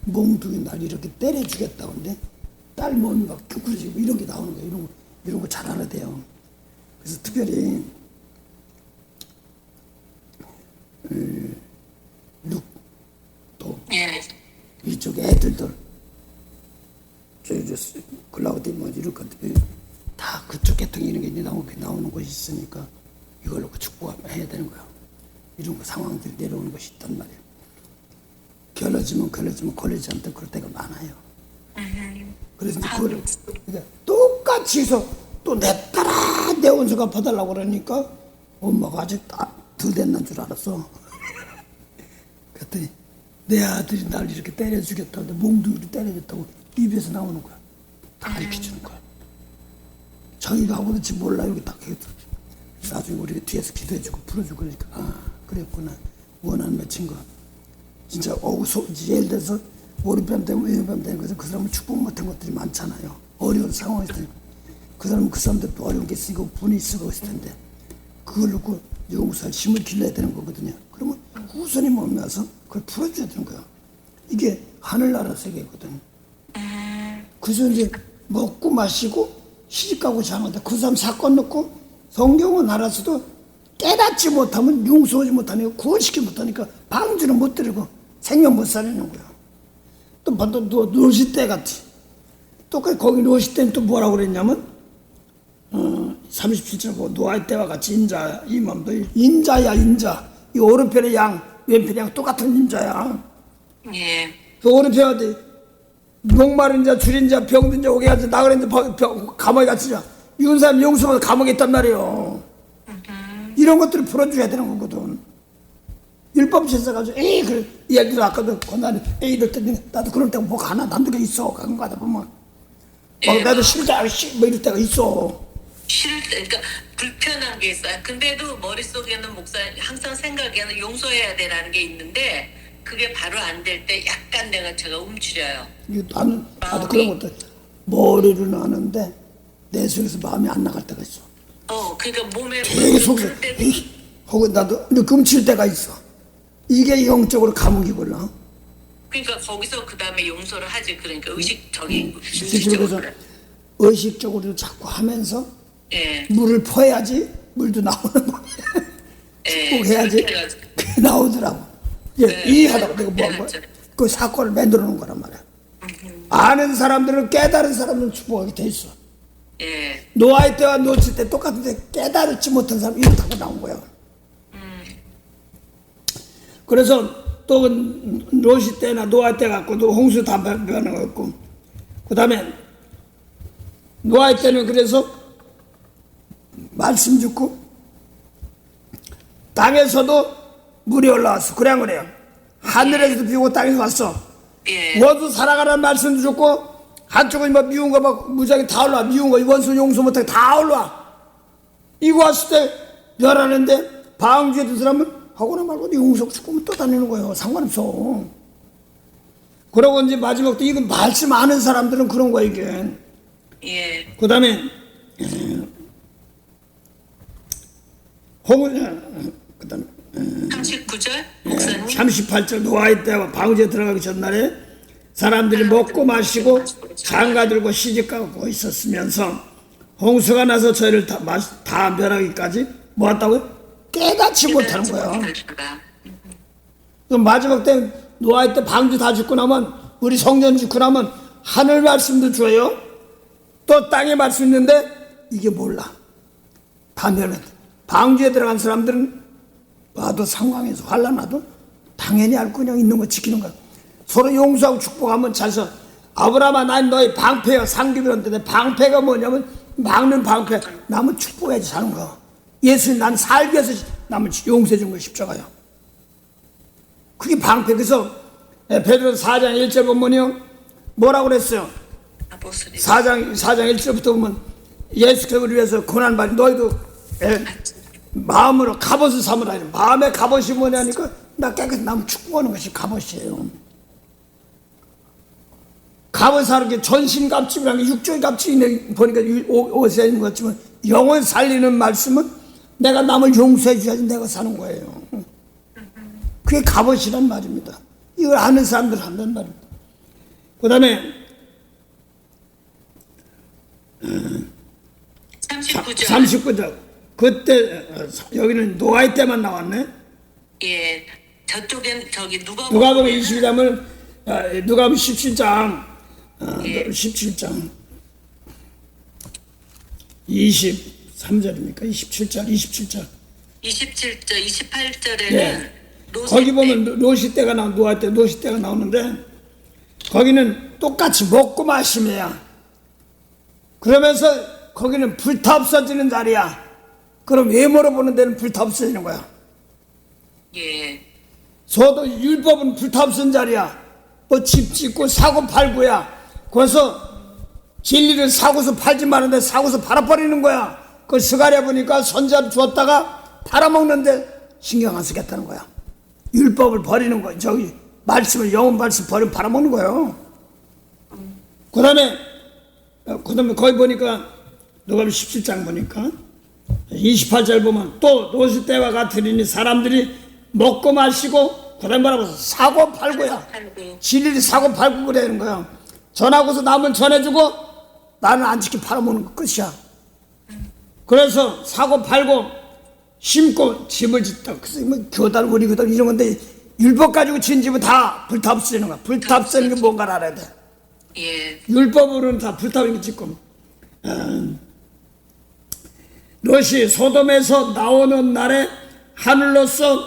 [SPEAKER 1] 몽둥이 날 이렇게 때려주겠다고 근데 딸 몸이 막 큐크러지고 이런 게 나오는 거야. 이런 거 잘 알아야 돼요. 그래서 특별히 또
[SPEAKER 2] 예.
[SPEAKER 1] 이쪽 애들들 저 클라우디 뭐 이런 것들 다 그쪽 계통 이런 게 나오는 곳이 있으니까 이걸로 축복해야 되는 거야. 이런 거 상황들이 내려오는 것이 있단 말이야. 걸러지면 걸리지 않던 그럴 때가 많아요. 그래서 그거를 그러니까 똑같이 해서 또 내 딸아 내 원수가 봐달라고 그러니까 엄마가 아직 덜 됐는 줄 알았어. 그랬더니 내 아들이 날 이렇게 때려주겠다고 몽둥이로 때려줬다고 입에서 나오는 거야. 다 가르쳐주는 거야. 자기가 하고는지 몰라 여기 딱 해도 나중에 우리가 뒤에서 기도해주고 풀어주고 그러니까 그랬구나. 원한 맺힌 거. 진짜 예를 들어서 오른뺨 되면 왼뺨 되는 거죠. 그 사람은 축복 못한 것들이 많잖아요. 어려운 상황이 있을 때. 그 사람들도 어려운 게 있으니까 분이 쓰고 있을 텐데 그걸 놓고 용서할 힘을 길러야 되는 거거든요. 그러면 우선이 몸에서 그걸 풀어줘야 되는 거야. 이게 하늘나라 세계거든. 그래서 이제 먹고 마시고 시집가고 자는데 그 사람 사건 넣고 성경은 알아서도 깨닫지 못하면 용서하지 못하니까 구원시키지 못하니까 방주는 못 드리고 생명 못 살리는 거야. 또 노시대 같이 또 거기 노시 때는 또 뭐라고 그랬냐면 37절 보고 노아의 때와 같이 인자 이 맘도 인자야 인자 이 오른편의 양 왼편의 양 똑같은 인자야.
[SPEAKER 2] 예.
[SPEAKER 1] 그 오른편한테 목마른 자 줄인 자 병든 자 오게 하자 나그네 감옥에 갇히자 이런 사람 용서받아 감옥에 있단 말이에요. 이런 것들을 풀어줘야 되는 거거든. 율법 제사 가지고 그래 얘기도 아까도 권한이 이럴 때 나도 그럴 때가 뭐가 하나 남들게 있어 가끔 가다 보면 나도 싫다 뭐 이럴 때가 있어.
[SPEAKER 2] 싫을 때 그러니까 불편한 게 있어요. 근데도 머릿속에는 목사님 항상 생각에는 용서해야 되라는 게 있는데 그게 바로 안 될 때 약간 제가 움츠려요.
[SPEAKER 1] 나도 그런 것도 머리로는 아는데 내 속에서 마음이 안 나갈 때가 있어.
[SPEAKER 2] 그러니까 몸에
[SPEAKER 1] 계속 혹은 나도 금칠 때가 있어. 이게 영적으로 감옥이 걸려.
[SPEAKER 2] 그러니까 거기서 그 다음에 용서를 하지. 그러니까 의식적인
[SPEAKER 1] 그래서 의식적으로 자꾸 하면서
[SPEAKER 2] 예.
[SPEAKER 1] 물을 퍼야지 물도 나오는 거야. 축복해야지 그게 나오더라고. 이해하다고 내가 뭐 한 거야? 그 사건을 만들어 놓은 거란 말이야. 아는 사람들은 깨달은 사람들은 축복하게 돼 있어.
[SPEAKER 2] 예.
[SPEAKER 1] 노아의 때와 노치 때 똑같은데 깨달지 못한 사람 이렇다고 나온 거야. 그래서 또 노시 때나 노아 때 갖고 또 홍수 다 변해갖고 그 다음에 노아의 때는 그래서 말씀 듣고 땅에서도 물이 올라왔어. 그래요. 하늘에서도 비 오고 땅에서 왔어.
[SPEAKER 2] 예.
[SPEAKER 1] 너도 살아가라는 말씀도 듣고 한쪽은 뭐 미운 거 막 무지하게 다 올라와. 미운 거 원수 용서 못하게 다 올라와. 이거 왔을 때 멸하는데 방주에 든 사람은 하거나 말고 용서 축구면 또 다니는 거예요. 상관없어. 그러고 이제 마지막 때 이건 말씀 아는 사람들은 그런 거야 이게.
[SPEAKER 2] 예.
[SPEAKER 1] 그 다음에 그 다음에
[SPEAKER 2] 39절 목사님.
[SPEAKER 1] 38절 노아의 때와 방주에 들어가기 전날에 사람들이 먹고 마시고 장가들고 시집가고 있었으면서 홍수가 나서 저희를 다 멸하기까지 뭐 했다고요? 깨닫지 못하는 거야. 그럼 마지막 때 노아의 때 방주 다 짓고 나면 우리 성전 짓고 나면 하늘 말씀도 줘요. 또 땅에 말씀 있는데 이게 몰라. 다 멸했대. 방주에 들어간 사람들은 와도 상황에서 환난 와도 당연히 알 그냥 있는 거 지키는 거야. 서로 용서하고 축복하면 잘서. 아브라함아 난 너의 방패여 상급이란데 방패가 뭐냐면 막는 방패. 남은 축복해야지 사는 거. 예수님 난 살기 위해서 남은 용서해 준 거 십자가야. 그게 방패. 그래서 베드로 4장 1절 보면요 뭐라고 그랬어요?
[SPEAKER 2] 아포스리
[SPEAKER 1] 4장 1절부터 보면 예수께서 우리 위해서 고난받은 너희도 마음으로 갑옷을 삼으라. 마음의 갑옷이 뭐냐니까 나 깨끗이 남을 축복하는 것이 갑옷이에요. 갑옷 사는 게 전신 갑주라는 게 육적인 갑주인데 보니까 옷에 있는 것 같지만 영혼 살리는 말씀은 내가 남을 용서해 줘야지 내가 사는 거예요. 그게 갑옷이란 말입니다. 이걸 아는 사람들 한단 말입니다. 그 다음에 39절 그때 여기는 노아의 때만 나왔네.
[SPEAKER 2] 예, 저쪽엔 저기
[SPEAKER 1] 누가복음 22장을 누가복음 17장 17장 23절입니까? 27절
[SPEAKER 2] 28절에는
[SPEAKER 1] 예. 거기 보면 노시 때가 노아 때 노시 때가 나오는데 거기는 똑같이 먹고 마시며야 그러면서 거기는 불타 없어지는 자리야. 그럼 외모로 보는 데는 불타 없어지는 거야.
[SPEAKER 2] 예.
[SPEAKER 1] 소도 율법은 불타 없어지는 자리야. 뭐 집 짓고 사고 팔고야. 거기서 진리를 사고서 팔지 마는데 사고서 팔아버리는 거야. 그 스가랴 보니까 선자를 주었다가 팔아먹는데 신경 안 쓰겠다는 거야. 율법을 버리는 거야. 저기 말씀을 영혼 말씀 버리면 팔아먹는 거예요. 그 다음에 거기 보니까 누가복음 17장 보니까 28절 보면 또 노시 때와 같으리니 사람들이 먹고 마시고 그 다음에 뭐라고 사고 팔고야. 진리를 사고 팔고 그러는 거야. 전하고서 남은 전해주고 나는 안 지키 팔아먹는 거 끝이야. 그래서 사고 팔고 심고 집을 짓다. 그래서 뭐 교단 우리 교단 이런 건데 율법 가지고 지은 집은 다 불타 없애는 거야. 불타 없애는 게 뭔가를 알아야 돼.
[SPEAKER 2] 예.
[SPEAKER 1] 율법으로는 다 불타는 게 짓고. 롯이 소돔에서 나오는 날에 하늘로서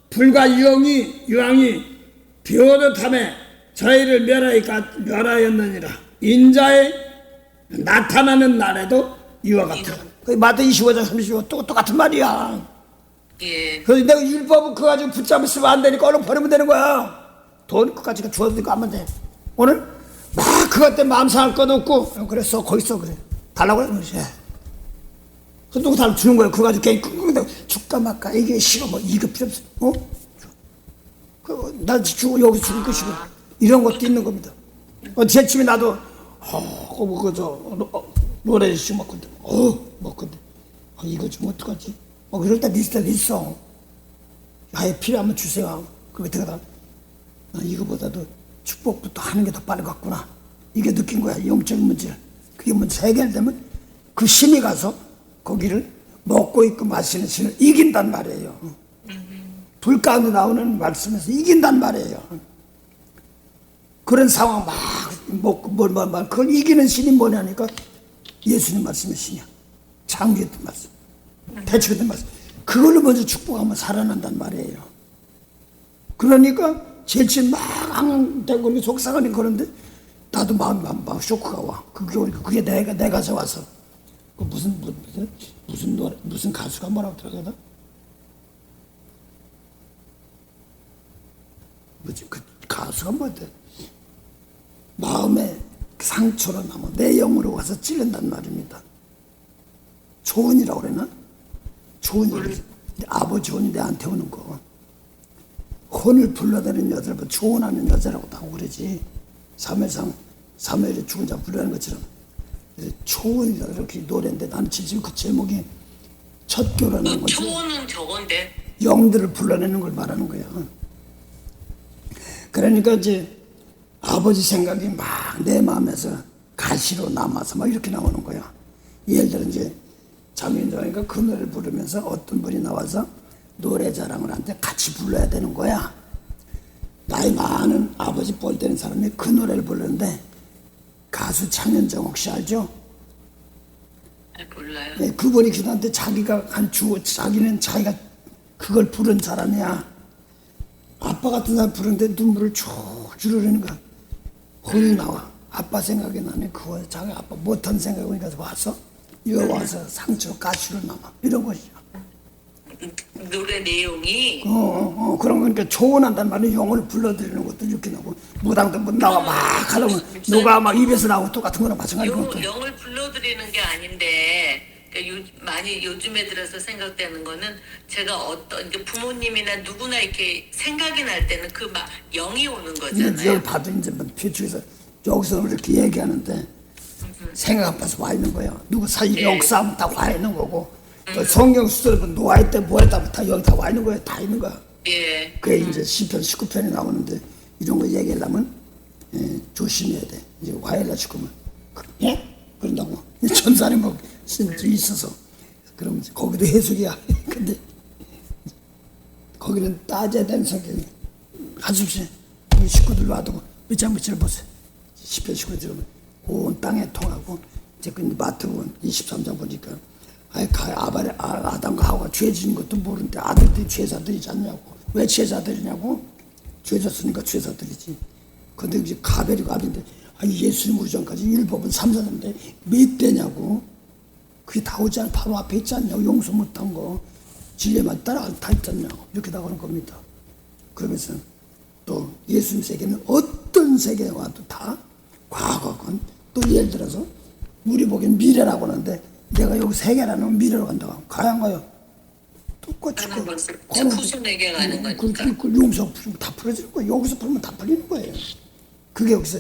[SPEAKER 1] 불과 유황이 비오듯함에 저희를 멸하였느니라. 인자의 나타나는 날에도 이와 같아. 마태 25장 35 똑같은 말이야.
[SPEAKER 2] 예.
[SPEAKER 1] 그래서 내가 율법은 그거 가지고 붙잡으면 안 되니까 얼른 버리면 되는 거야. 돈 그까지 주어도 되고 하면 돼. 오늘 막 그것 때문에 마음 상할 것도 없고 그래서 거기서 그래 달라고 그래. 그 누구 다 주는 거야. 그거 가지고 괜히 끙끙대고 줄까 말까 이게 싫어 뭐 이거 필요 없어. 나 주고 여기 주는 것이고 이런 것도 있는 겁니다. 제침에 나도 노래 씨 먹건데 먹건데 이거 좀 어떡하지? 그럴 때 리스트가 있어. 아예 필요하면 주세요. 그게 들어가. 이거보다도 축복부터 하는 게 더 빠른 것 같구나. 이게 느낀 거야. 영적인 문제. 그게 문제 해결되면 그 신이 가서 거기를 먹고 있고 마시는 신을 이긴단 말이에요. 불 가운데 나오는 말씀에서 이긴단 말이에요. 그런 상황 막 먹고 그걸 이기는 신이 뭐냐니까 예수님 말씀의 신이야. 창조했던 말씀, 대축했던 말씀. 그걸로 먼저 축복하면 살아난단 말이에요. 그러니까 제칠 막 항되고 속상하니 그런데 나도 마음 쇼크가 와. 그게 내가 와서 그 무슨 가수가 뭐라고 들어가다? 뭐지 그 가수가 뭐대? 마음에 상처로 남아 내 영으로 와서 찔른단 말입니다. 조언이라고 그러나? 조언이 아버지 혼이 내한테 오는 거. 혼을 불러대는 여자를 조언하는 여자라고 하고 그러지. 사무엘이 죽은 자 불러내는 것처럼 초원이라 이렇게 노래인데 나는 지금 그 제목이 첫 결혼하는 거지.
[SPEAKER 2] 초원은 저건데.
[SPEAKER 1] 영들을 불러내는 걸 말하는 거야. 그러니까 이제 아버지 생각이 막 내 마음에서 가시로 남아서 막 이렇게 나오는 거야. 예를 들어 이제 장윤정이니까 그 노래를 부르면서 어떤 분이 나와서 노래 자랑을 하는데 같이 불러야 되는 거야. 나이 많은 아버지 볼 때는 사람이 그 노래를 부르는데 가수 장윤정 혹시 알죠?
[SPEAKER 2] 잘 몰라요.
[SPEAKER 1] 예, 그분이 기도하는데 자기가 자기는 자기가 그걸 부른 사람이야. 아빠 같은 사람 부르는데 눈물을 줄줄 흐르는 거야. 혼이 나와. 아빠 생각이 나네. 그거 자기 아빠 못한 생각이 오니까 와서 이거 와서 상처 가시로 남아. 이런 것이죠.
[SPEAKER 2] 노래 내용이
[SPEAKER 1] 그런 거니까 초원한단 말이야. 영혼을 불러들이는 것도 이렇게 나고 무당도 못 나와 막 하려면 누가 막 입에서 나오고 똑같은 거랑 마찬가지고.
[SPEAKER 2] 영을 불러들이는 게 아닌데 그러니까 많이 요즘에 들어서 생각되는 거는 제가 어떤 이제 부모님이나 누구나 이렇게 생각이 날 때는 그 막 영이 오는 거잖아요.
[SPEAKER 1] 여기 봐도 이제 뭐 표쪽에서 여기서 이렇게 얘기하는데 생각 안 봐서 와 있는 거예요. 누구 사실 역사하면 다 와 있는 거고 또 성경 수설은 노아의 때 뭐 했다면 다 여기 다 와 있는 거예요. 다 있는 거야.
[SPEAKER 2] 예.
[SPEAKER 1] 그게 이제 시편 19편에 나오는데 이런 거 얘기하려면 조심해야 돼. 이제 와일라 죽으면 예? 그런다고 전사님 뭐 있어서 그럼 이제 거기도 해석이야. 근데 거기는 따져야 되는 성격이 한숨씩 우리 식구들 놔두고 밑장붙이를 보세요. 시편 19편 들으면 온 땅에 통하고 이제 그 마태복음 23장 보니까 아담과 하와가 죄 지은 것도 모르는데 아들들이 죄사들이지 않냐고. 왜 죄사들이냐고? 죄 졌으니까 죄사들이지. 근데 이제 가벨이고 아벨인데 예수님 오기 전까지 율법은 3, 4년인데 몇 대냐고. 그게 다 오지 않아. 바로 앞에 있지 않냐고. 용서 못한 거 진리만 따라 다 있잖냐고. 이렇게 나오는 겁니다. 그러면서 또 예수님 세계는 어떤 세계에 와도 다 과거건 또 예를 들어서 우리 보기엔 미래라고 하는데 내가 여기 세계라는 미래로 간다고 가야 가요. 똑같이
[SPEAKER 2] 후손에게 가는 거니까.
[SPEAKER 1] 그 용서 풀면 다 풀어지는 거예요. 여기서 풀면 다 풀리는 거예요. 그게 여기서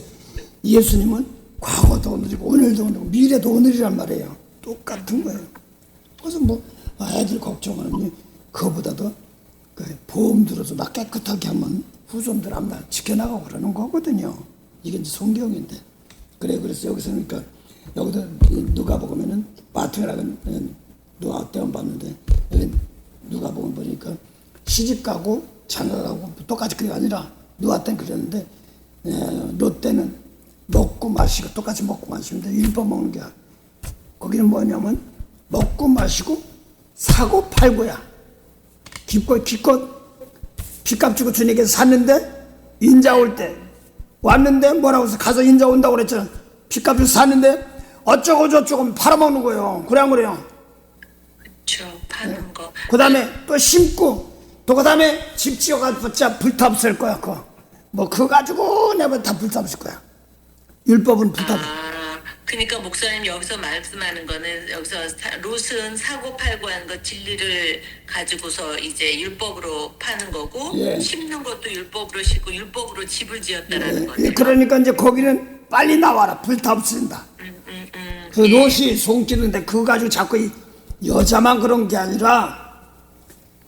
[SPEAKER 1] 예수님은 과거도 오늘이고 오늘도 오늘이고 미래도 오늘이란 말이에요. 똑같은 거예요. 그래서 뭐 애들 걱정하는 그거보다도 보험 들어서 나 깨끗하게 하면 후손들 아마 지켜나가고 그러는 거거든요. 이게 이제 성경인데. 그래서 여기서 그러니까 여기도 누가 보면은 마태복음 누가 때만 봤는데 여기 누가 보니까 시집 가고 장가 가고 똑같이 그게 아니라 누가 때는 그랬는데 롯데는 먹고 마시고 똑같이 먹고 마시는데 율법 먹는 게 거기는 뭐냐면 먹고 마시고 사고 팔고야. 기껏 빚값 주고 주님께서 샀는데 인자 올 때 왔는데 뭐라고 해서 가서 인자 온다고 그랬잖아. 빚값 주고 샀는데 어쩌고 저쩌고 팔아먹는 거예요. 그래 안 그래요?
[SPEAKER 2] 그렇죠. 파는 거.
[SPEAKER 1] 그 다음에 또 심고 또 그 다음에 집 지어가지고 불타없을 거야. 뭐 그거 가지고 내가 다 불타없을 거야. 율법은 불타없을 거야.
[SPEAKER 2] 그러니까 목사님 여기서 말씀하는 거는 여기서 롯은 사고 팔고 하는 거 진리를 가지고서 이제 율법으로 파는 거고 심는 것도 율법으로 심고 율법으로 집을 지었다라는 거죠.
[SPEAKER 1] 그러니까 이제 거기는 빨리 나와라. 불타없앤다. 그 롯이 손길인데 그거 가지고 자꾸 여자만 그런 게 아니라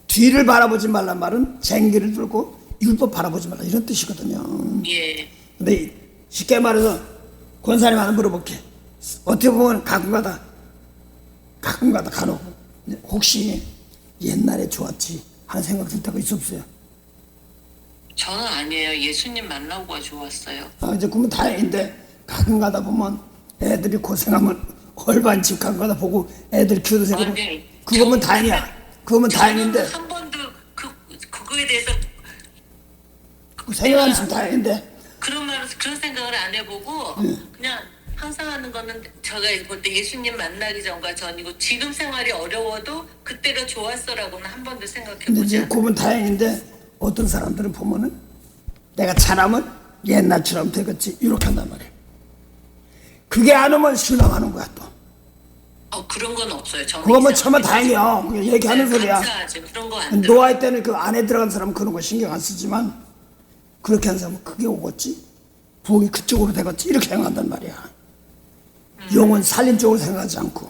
[SPEAKER 1] 뒤를 바라보지 말란 말은 쟁기를 들고 율법 바라보지 말라 이런 뜻이거든요.
[SPEAKER 2] 예.
[SPEAKER 1] 근데 쉽게 말해서 권사님 하나 물어볼게. 어떻게 보면 가끔가다 간혹 혹시 옛날에 좋았지 하는 생각 들 때가 있었어요?
[SPEAKER 2] 저는 아니에요. 예수님 만나고가 좋았어요.
[SPEAKER 1] 이제 그러면 다행인데 가끔 가다 보면 애들이 고생하면 얼반 집 간 거다 보고 애들 키우는 생각 그거면 다행이야. 그거면 다행인데
[SPEAKER 2] 한 번도 그거에 대해서
[SPEAKER 1] 생각 안 했으면 다행인데
[SPEAKER 2] 그런 생각을 안 해보고 그냥 항상 하는 거는 제가 볼 때 예수님 만나기 전과 전이고 지금 생활이 어려워도 그때가 좋았어라고는 한 번도
[SPEAKER 1] 근데
[SPEAKER 2] 생각해보지
[SPEAKER 1] 이제
[SPEAKER 2] 않아요.
[SPEAKER 1] 그건 다행인데 어떤 사람들은 보면은 내가 잘하면 옛날처럼 되겠지 이렇게 한단 말이에요. 그게 안 오면 실망하는 거야 또.
[SPEAKER 2] 그런 건 없어요. 저는
[SPEAKER 1] 그거 뭐 참아 다행이야. 그냥 얘기하는 소리야.
[SPEAKER 2] 감사하지. 그런 거 안 들어.
[SPEAKER 1] 노아의 때는 그 안에 들어간 사람은 그런 거 신경 안 쓰지만 그렇게 한 사람은 그게 오겠지. 부엌이 그쪽으로 되겠지. 이렇게 생각한단 말이야. 영혼 살림 쪽으로 생각하지 않고.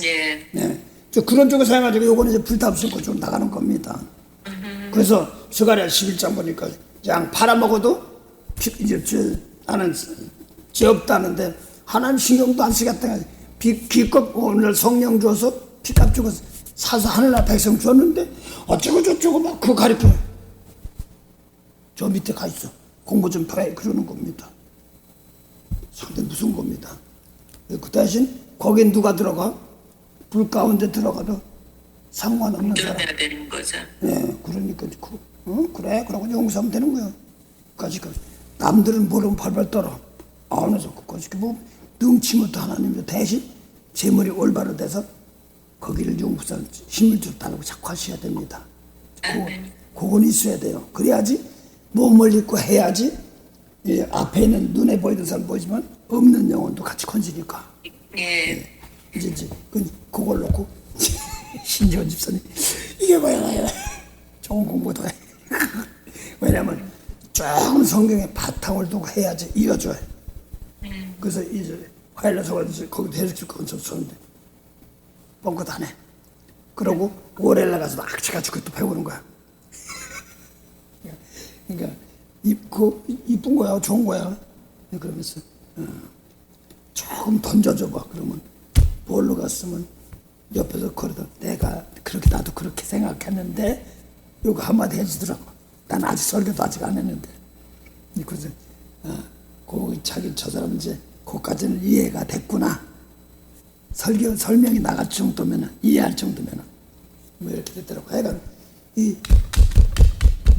[SPEAKER 2] 예.
[SPEAKER 1] 네. 저 그런 쪽으로 생각하지고 요거는 이제 불타없애고 좀 나가는 겁니다. 그래서 스가랴 11장 보니까 양 팔아먹어도 이제 나는 죄 없다는데 하나님 신경도 안 쓰겠다. 기껏 오늘 성령 줘서 피값 주고 사서 하늘나라 백성 줬는데 어쩌고 저쩌고 막 그거 가르쳐요. 저 밑에 가 있어. 공부 좀 해. 그러는 겁니다. 상당히 무서운 겁니다. 그 대신 거긴 누가 들어가? 불 가운데 들어가도 상관없는 사람.
[SPEAKER 2] 운전해야 되는 거죠.
[SPEAKER 1] 예, 그러니까 그래, 그러고 용서하면 되는 거야. 까지 남들은 모르면 발발 떨어. 안에서 그까지 뭐 능치 못한 하나님도 대신 제 머리 올바로 돼서 거기를 용서한 힘을 줬다고 자꾸 하셔야 됩니다. 그건 있어야 돼요. 그래야지 몸을 입고 해야지. 예, 앞에 있는 눈에 보이는 사람 보이지만 없는 영혼도 같이 건지니까.
[SPEAKER 2] 예.
[SPEAKER 1] 이제 그걸 놓고 신지원 집사님 이게 뭐야 좋은 공부도 해. 왜냐면 조금 성경에 바탕을 두고 해야지 이어줘요. 그래서 이제 화일라서가 거기도 해석줄 건 썼는데 뻥끗 안 해. 그러고 오렐라 가서도 악취같이 그것도 배우는 거야. 그러니까 이쁜 거야, 좋은 거야. 그러면서 조금 던져줘봐. 그러면 뭘로 갔으면 옆에서 걸어도 내가 그렇게 나도 그렇게 생각했는데 요거 한마디 해주더라고. 난 아직 설교도 아직 안 했는데. 그래서 자기 저 사람 이제 그까지는 이해가 됐구나. 설명이 나갈 정도면은 이해할 정도면은 뭐 이렇게 됐더라고. 하여간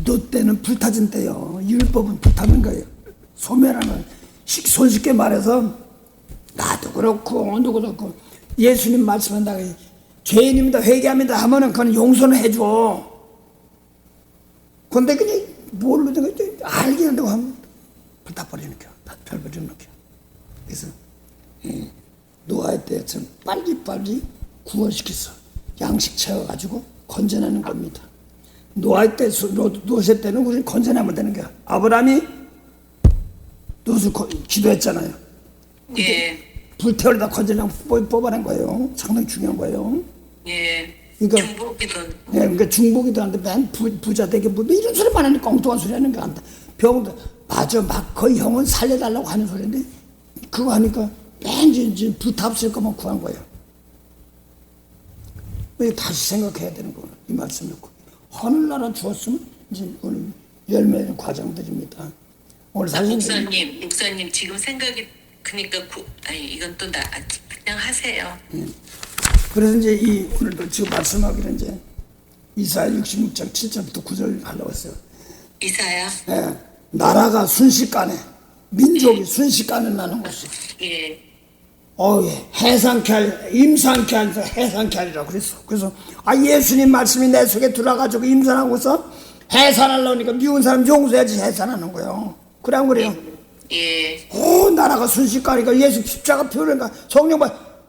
[SPEAKER 1] 너 때는 불타진 때요. 율법은 불타는 거예요. 소멸하는 손쉽게 말해서 나도 그렇고 누구도 그렇고 예수님 말씀한다고 죄인입니다 회개합니다 하면은 그건 용서는 해줘. 근데 그냥 뭘로 알게 한다고 하면 불타버리는 거야. 다 별버리는 거야. 그래서 노아의 때처럼 빨리빨리 구원시켰어. 양식 채워가지고 건져내는 겁니다. 노아의 때, 노세 때는 우리는 건져내면 되는 거야. 아브라함이 노수 기도했잖아요.
[SPEAKER 2] 예.
[SPEAKER 1] 불태우려다 건져내면 뽑아낸 거예요. 상당히 중요한 거예요.
[SPEAKER 2] 예.
[SPEAKER 1] 그러니까,
[SPEAKER 2] 중보기도.
[SPEAKER 1] 예, 그러니까 중보기도 하는데 맨 부자 되게 뭐 이런 소리만 하니까 엉뚱한 소리 하는 거 같다. 병도 맞아, 막 거의 형은 살려달라고 하는 소리인데 그거 하니까 맨 이제 불탑쓸 것만 구한 거예요. 다시 생각해야 되는 거예요. 이 말씀 듣고. 하늘나라 주었으면 이제 오늘 열매는 과정들입니다. 오늘 사실
[SPEAKER 2] 목사님 지금 생각이 그러니까 이건 또 그냥 하세요.
[SPEAKER 1] 그래서 이제 오늘도 지금 말씀하기는 이제 이사야 66장 7절부터 9절 하려고 했어요.
[SPEAKER 2] 이사야?
[SPEAKER 1] 예, 나라가 순식간에 민족이 순식간에 나는 것이.
[SPEAKER 2] 예.
[SPEAKER 1] 해상케 할, 임상케 하면서 해상케 하리라고 그랬어. 그래서, 예수님 말씀이 내 속에 들어가지고 임산하고서 해산하려니까 미운 사람 용서해야지 해산하는 거예요. 그래, 안 그래요?
[SPEAKER 2] 예.
[SPEAKER 1] 나라가 순식간이니까 예수 십자가 표현인가 성령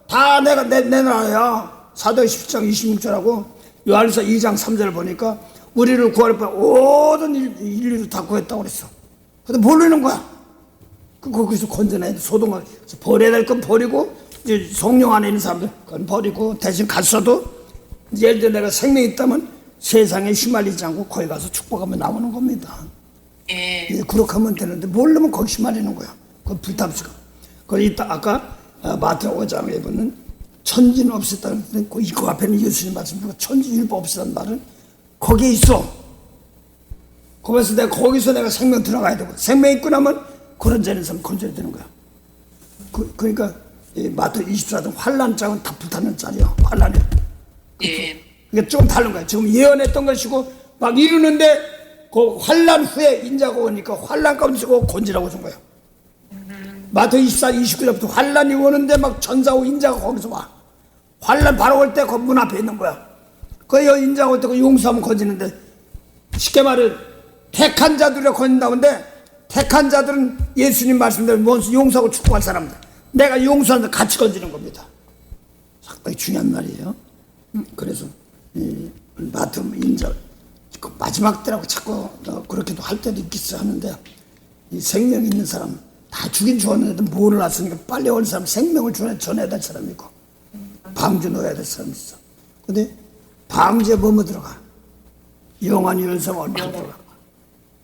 [SPEAKER 1] 다 내가 내 나라야. 사도행 10장 26절하고 요한일서 2장 3절을 보니까 우리를 구할 뻔 모든 인류를 다 구했다고 그랬어. 근데 모르는 거야. 거기서 건져내야 돼. 소동을 버려야 될 건 버리고 이제 성령 안에 있는 사람들 그건 버리고 대신 갔어도 예를 들어 내가 생명이 있다면 세상에 휘말리지 않고 거기 가서 축복하면 나오는 겁니다.
[SPEAKER 2] 예.
[SPEAKER 1] 그렇게 하면 되는데 모르면 거기 휘말리는 거야. 그건 불탑수가. 그걸 이따 아까 마태 5장에 보면 천지는 없었다는 그 앞에는 예수님 말씀드리고 천지율법 없었다는 말은 거기에 있어. 거기서 내가 생명 들어가야 되고 생명 있고 나면 그런 자리는 사람 건져야 되는 거야. 그러니까 마태 24장 환란장은 다 불타는 자리야. 환란이.
[SPEAKER 2] 예.
[SPEAKER 1] 이게 조금 다른 거야. 지금 예언했던 것이고 막 이루는데 그 환란 후에 인자가 오니까 환란 가운데서 건지라고 준 거야. 마태 24, 29절부터 환란이 오는데 막 전사후 인자가 거기서 와. 환란 바로 올 때 그 문 앞에 있는 거야. 그 인자가 올 때 그 용서하면 건지는데 쉽게 말해 택한 자들이 건진다는데 택한 자들은 예수님 말씀대로 원수 용서하고 축복할 사람들. 내가 용서하는데 같이 건지는 겁니다. 상당히 중요한 말이에요. 그래서 마태 인자 그 마지막 때라고 자꾸 그렇게도 할 때도 있겠어 하는데 이 생명 있는 사람 다 죽인 죽었는데도 뭐를 났으니까 빨리 올 사람 생명을 전해야 될 사람이 있고 방주 넣어야 될 사람이 있어. 근데 방주에 뭐뭐 들어가? 영안이 열린 사람 얼마나 들어가?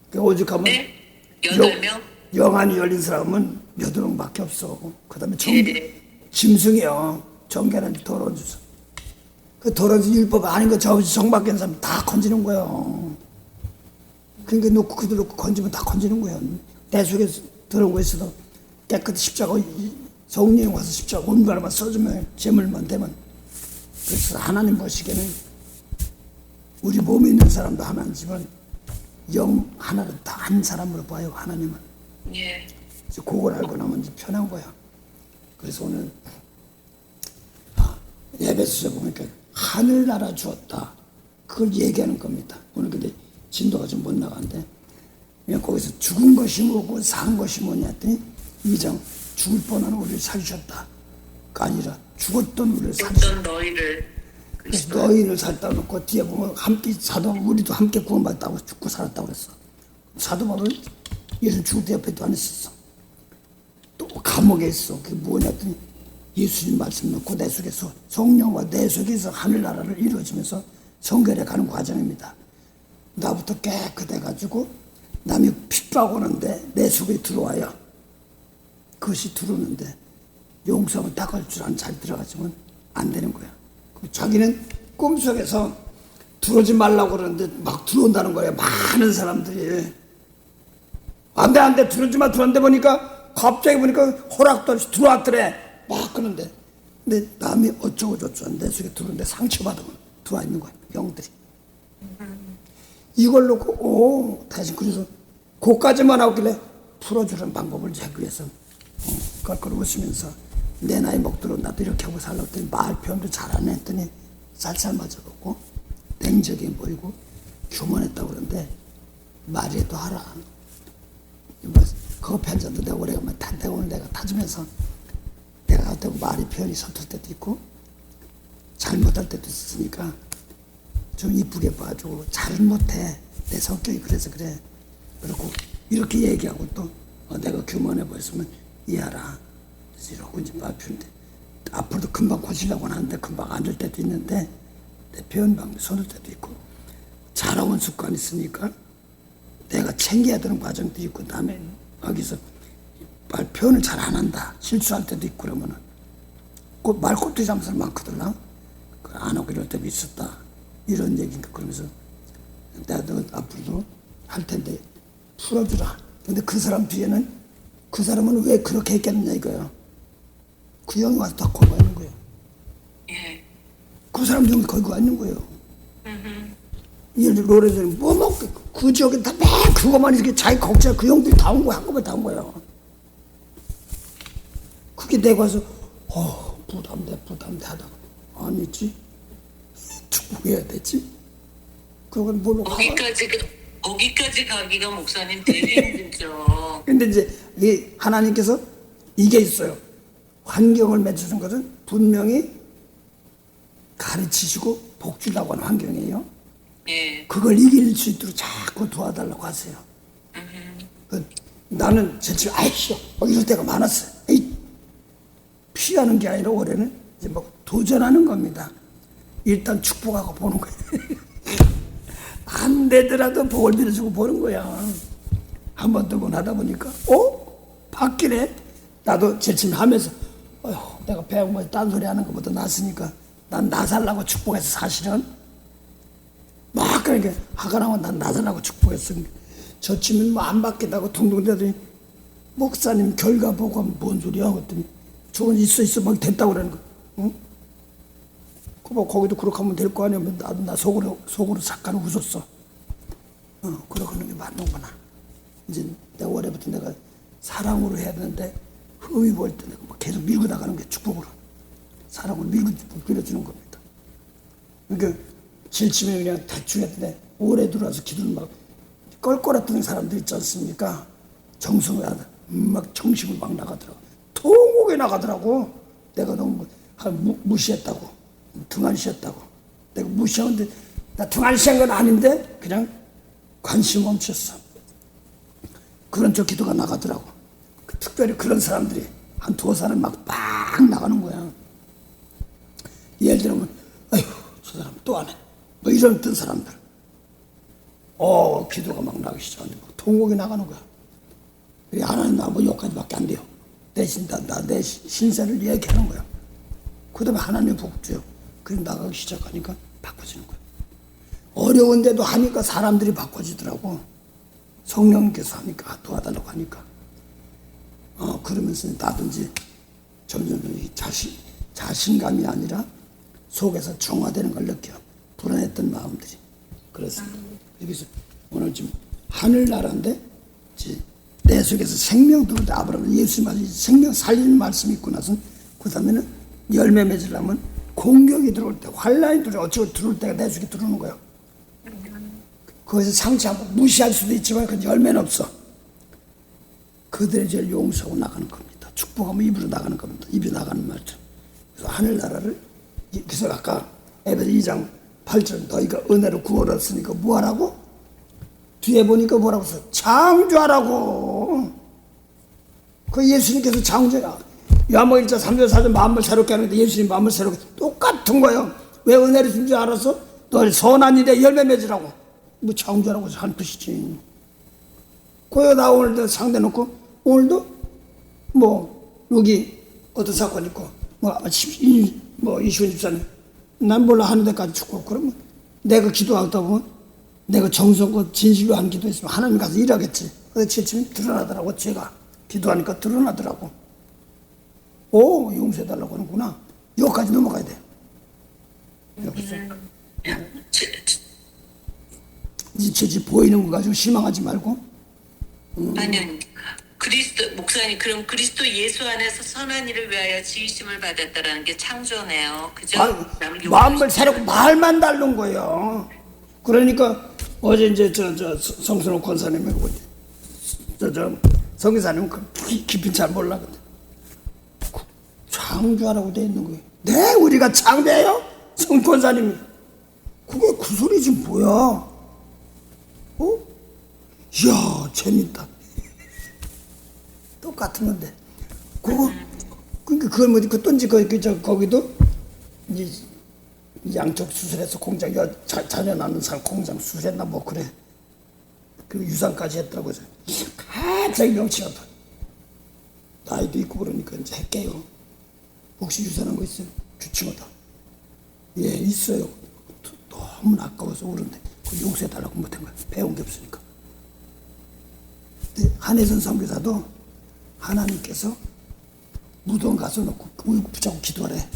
[SPEAKER 1] 그 오죽하면
[SPEAKER 2] 네? 8명?
[SPEAKER 1] 영안이 열린 사람은 8명밖에 없어. 그 다음에 짐승이요. 정결한 더러운 주소. 그 더러운 율법 아닌 거 정밖에 있는 사람 다 건지는 거예요. 그러니까 놓고 그대로 놓고 건지면 다 건지는 거예요. 내 속에 들어온 거 있어도 깨끗이 십자가 성령이 와서 십자가 온바람만 써주면 제물만 되면 그래서 하나님 보시기에는 우리 몸에 있는 사람도 하나님지만 영 하나로 다 한 사람으로 봐요. 하나님은.
[SPEAKER 2] 예.
[SPEAKER 1] 이제 그걸 알고 나면 이제 편한 거야. 그래서 오늘 에베소서 보니까 하늘나라 주었다. 그걸 얘기하는 겁니다. 오늘 근데 진도가 좀 못 나가는데 그냥 거기서 죽은 것이 뭐고 산 것이 뭐냐 했더니 2장 죽을 뻔한 우리를 살리셨다. 그 아니라 죽었던 우리를 살리셨다.
[SPEAKER 2] 어떤 너희를
[SPEAKER 1] 그래서 너희를 살다 놓고 뒤에 보면 함께 사도 우리도 함께 구원받았다고 죽고 살았다고 그랬어. 사도 바울은 예수 죽을 때 옆에도 안 있었어. 또 감옥에 있어. 그게 뭐냐 했더니 예수님 말씀 놓고 내 속에서 성령과 내 속에서 하늘나라를 이루어지면서 성결해 가는 과정입니다. 나부터 깨끗해가지고 남이 핍박오는데 내 속에 들어와야 그것이 들어오는데 용서하면 닦을 줄 아는 잘 들어가지면 안 되는 거야. 자기는 꿈속에서 들어오지 말라고 그러는데 막 들어온다는 거야. 많은 사람들이 안돼 들어오지 마 들어온데 보니까 갑자기 보니까 허락도 없이 들어왔더래. 막 그러는데 근데 남이 어쩌고 저쩌고 내 속에 들어오는데 상처받으면 들어와 있는 거야. 영들이 이걸 놓고 다시 그래서 그까지만 하길래 풀어주는 방법을 제기 위해서 껄껄 웃으면서 내 나이 먹도록 나도 이렇게 하고 살라고 했더니 말 표현도 잘하네 했더니 쌀쌀 맞아갖고 냉적이 보이고 교만했다고 그러는데 말이라도 하라. 뭐 커피 한 잔도 내가 오래간만에 탄데 오늘 내가 타주면서 내가 어떤 말이 표현이 서툴 때도 있고 잘못할 때도 있으니까 좀 이쁘게 봐주고 잘못해 내 성격이 그래서 그래. 그리고 이렇게 얘기하고 또 내가 교만해 보였으면 이해하라. 그래서 이러고 이제 말 표현인데 앞으로도 금방 고치려고는 하는데 금방 안 될 때도 있는데 내 표현 방법이 서툴 때도 있고 잘해온 습관이 있으니까 내가 챙겨야 되는 과정도 있고 그다음에 여기서 말 표현을 잘 안 한다 실수할 때도 있고 그러면은 꼭 말꼬투리 잠살 많거든. 안 하고 이럴 때도 있었다 이런 얘기인가. 그러면서 내가 너 앞으로도 할 텐데 풀어주라. 근데 그 사람 뒤에는 그 사람은 왜 그렇게 했겠느냐 이거야. 그 형이 와서 다 거기 와 있는 거예요.
[SPEAKER 2] 예.
[SPEAKER 1] 그 사람 형이 거기 와 있는 거예요. 예를 들어 노래자는 뭐 먹고 그 지역에 다 맨 그거만 이렇게 자기 걱정 그 형들이 다 온 거야. 한꺼번에 다 온 거야. 그게 내가 와서 부담돼 하다가 아니지 축복해야 되지. 그건 뭘로
[SPEAKER 2] 거기까지 가기가 목사님 되게 힘들죠.
[SPEAKER 1] 근데 이제 이 하나님께서 이게 있어요. 환경을 맺으신 것은 분명히 가르치시고 복 주려고 하는 환경이에요.
[SPEAKER 2] 예.
[SPEAKER 1] 그걸 이길 수 있도록 자꾸 도와달라고 하세요. 나는 제 집에 아이씨 이럴 때가 많았어요. 피하는 게 아니라 올해는 이제 뭐 도전하는 겁니다. 일단 축복하고 보는 거예요. 안 되더라도 복을 빌어주고 보는 거야. 한 번 더 하다 보니까 바뀌네. 나도 제침 하면서 내가 배운 거 딴소리 하는 것보다 낫으니까 난 나 살라고 축복해서 사실은 막 그러니까 화가 나면 난 나 살라고 축복했어. 저 치면 뭐 안 받겠다고 둥둥 대더니 목사님 결과 보고 하면 뭔 소리야 그랬더니 저건 있어 막 됐다고 그러는 거. 응? 뭐 거기도 그렇게 하면 될 거 아니야. 나도 나 속으로 잠깐 웃었어. 그러고 하는 게 맞는구나. 이제 내가 올해부터 내가 사랑으로 해야 되는데 흠이 보일 때 내가 막 계속 밀고 나가는 게 축복으로 사랑으로 밀고 빌어주는 겁니다. 그러니까 질치면 그냥 대충 했는데 오래 들어와서 기도를 막 껄껄했던 사람들 있지 않습니까? 정성을 막 정식으로 막 나가더라고. 통곡에 나가더라고. 내가 너무 무시했다고. 등한시했다고. 내가 무시하는데 나 등한시한 건 아닌데 그냥 관심 멈췄어. 그런 저 기도가 나가더라고. 특별히 그런 사람들이 한 두어 사람 막 빡 나가는 거야. 예를 들면 아휴 저 사람 또 안 해. 뭐 이런 사람들. 기도가 막 나기 시작하는데 막 통곡이 나가는 거야. 하나님 나 뭐 여기까지밖에 안 돼요. 대신 내 신세를 얘기하는 거야. 그 다음에 하나님 복 줘요. 그럼 나가기 시작하니까 바꿔지는 거야. 어려운데도 하니까 사람들이 바꿔지더라고. 성령께서 하니까 도와달라고 하니까. 그러면서 나도 이제 점점 자신감이 아니라 속에서 정화되는 걸 느껴. 불안했던 마음들이. 그렇습니다. 그래서 오늘 지금 하늘나라인데 내 속에서 생명 들어올 때 아브라함은 예수님 생명 살리는 말씀이 있고 나서 그 다음에는 열매 맺으려면 공격이 들어올 때, 환란이 어쩌고 들어올 때가 내 속에 들어오는 거예요. 거기서 상처하고 무시할 수도 있지만 그 열매는 없어. 그들의 죄를 용서하고 나가는 겁니다. 축복하면 입으로 나가는 겁니다. 입이 나가는 말처럼. 그래서 하늘나라를, 그래서 아까 에베소 2장 8절 너희가 은혜로 구원을 얻었으니까 뭐하라고? 뒤에 보니까 뭐라고 써? 창조하라고. 그 예수님께서 창조야. 요한복음 1장 3절 4절 마음을 새롭게 하는데 예수님 마음을 새롭게 똑같은 거예요. 왜 은혜를 준 줄 알아서? 너희 선한 일에 열매 맺으라고. 뭐 창조하라고 한 뜻이지. 그래 나 오늘도 상대 놓고 오늘도 뭐 여기 어떤 사건 있고 뭐 이시원 집사님 난 몰라 하는 데까지 죽고 그러면 내가 기도하다 보면 내가 정성과 진실로 한 기도했으면 하나님 가서 일하겠지. 그래서 지침이 드러나더라고. 제가 기도하니까 드러나더라고. 오 용서해달라고 하는구나. 여기까지 넘어가야 돼. 여기서 네 집 보이는 거 가지고 실망하지 말고.
[SPEAKER 2] 아니 그리스도 목사님 그럼 그리스도 예수 안에서 선한 일을 위하여 지으심을 받았다라는 게 창조네요. 그죠?
[SPEAKER 1] 마음을 새롭고 말만 다른 거예요. 그러니까 어제 이제 성순호 권사님하고 성기사님은 깊이 잘 몰라. 근데 창조하라고 돼 있는 거예요. 네, 우리가 창조해요? 성 권사님이. 그게 그 소리지 뭐야? 이야, 재밌다. 똑같은 건데. 그러니까 그걸 뭐, 거기도 이제 양쪽 수술해서 공장, 자녀 낳는 사람 공장 수술했나 뭐 그래. 그 유산까지 했더라고요. 갑자기 명치가 아파. 나이도 있고 그러니까 이제 할게요. 혹시 유산한 거 있어요? 주치마다. 예, 있어요. 너무 아까워서 그런데 그 용서해달라고 못한 거야. 배운 게 없으니까. 한혜선 선교사도 하나님께서 무덤 가서 놓고 붙잡고 기도하래.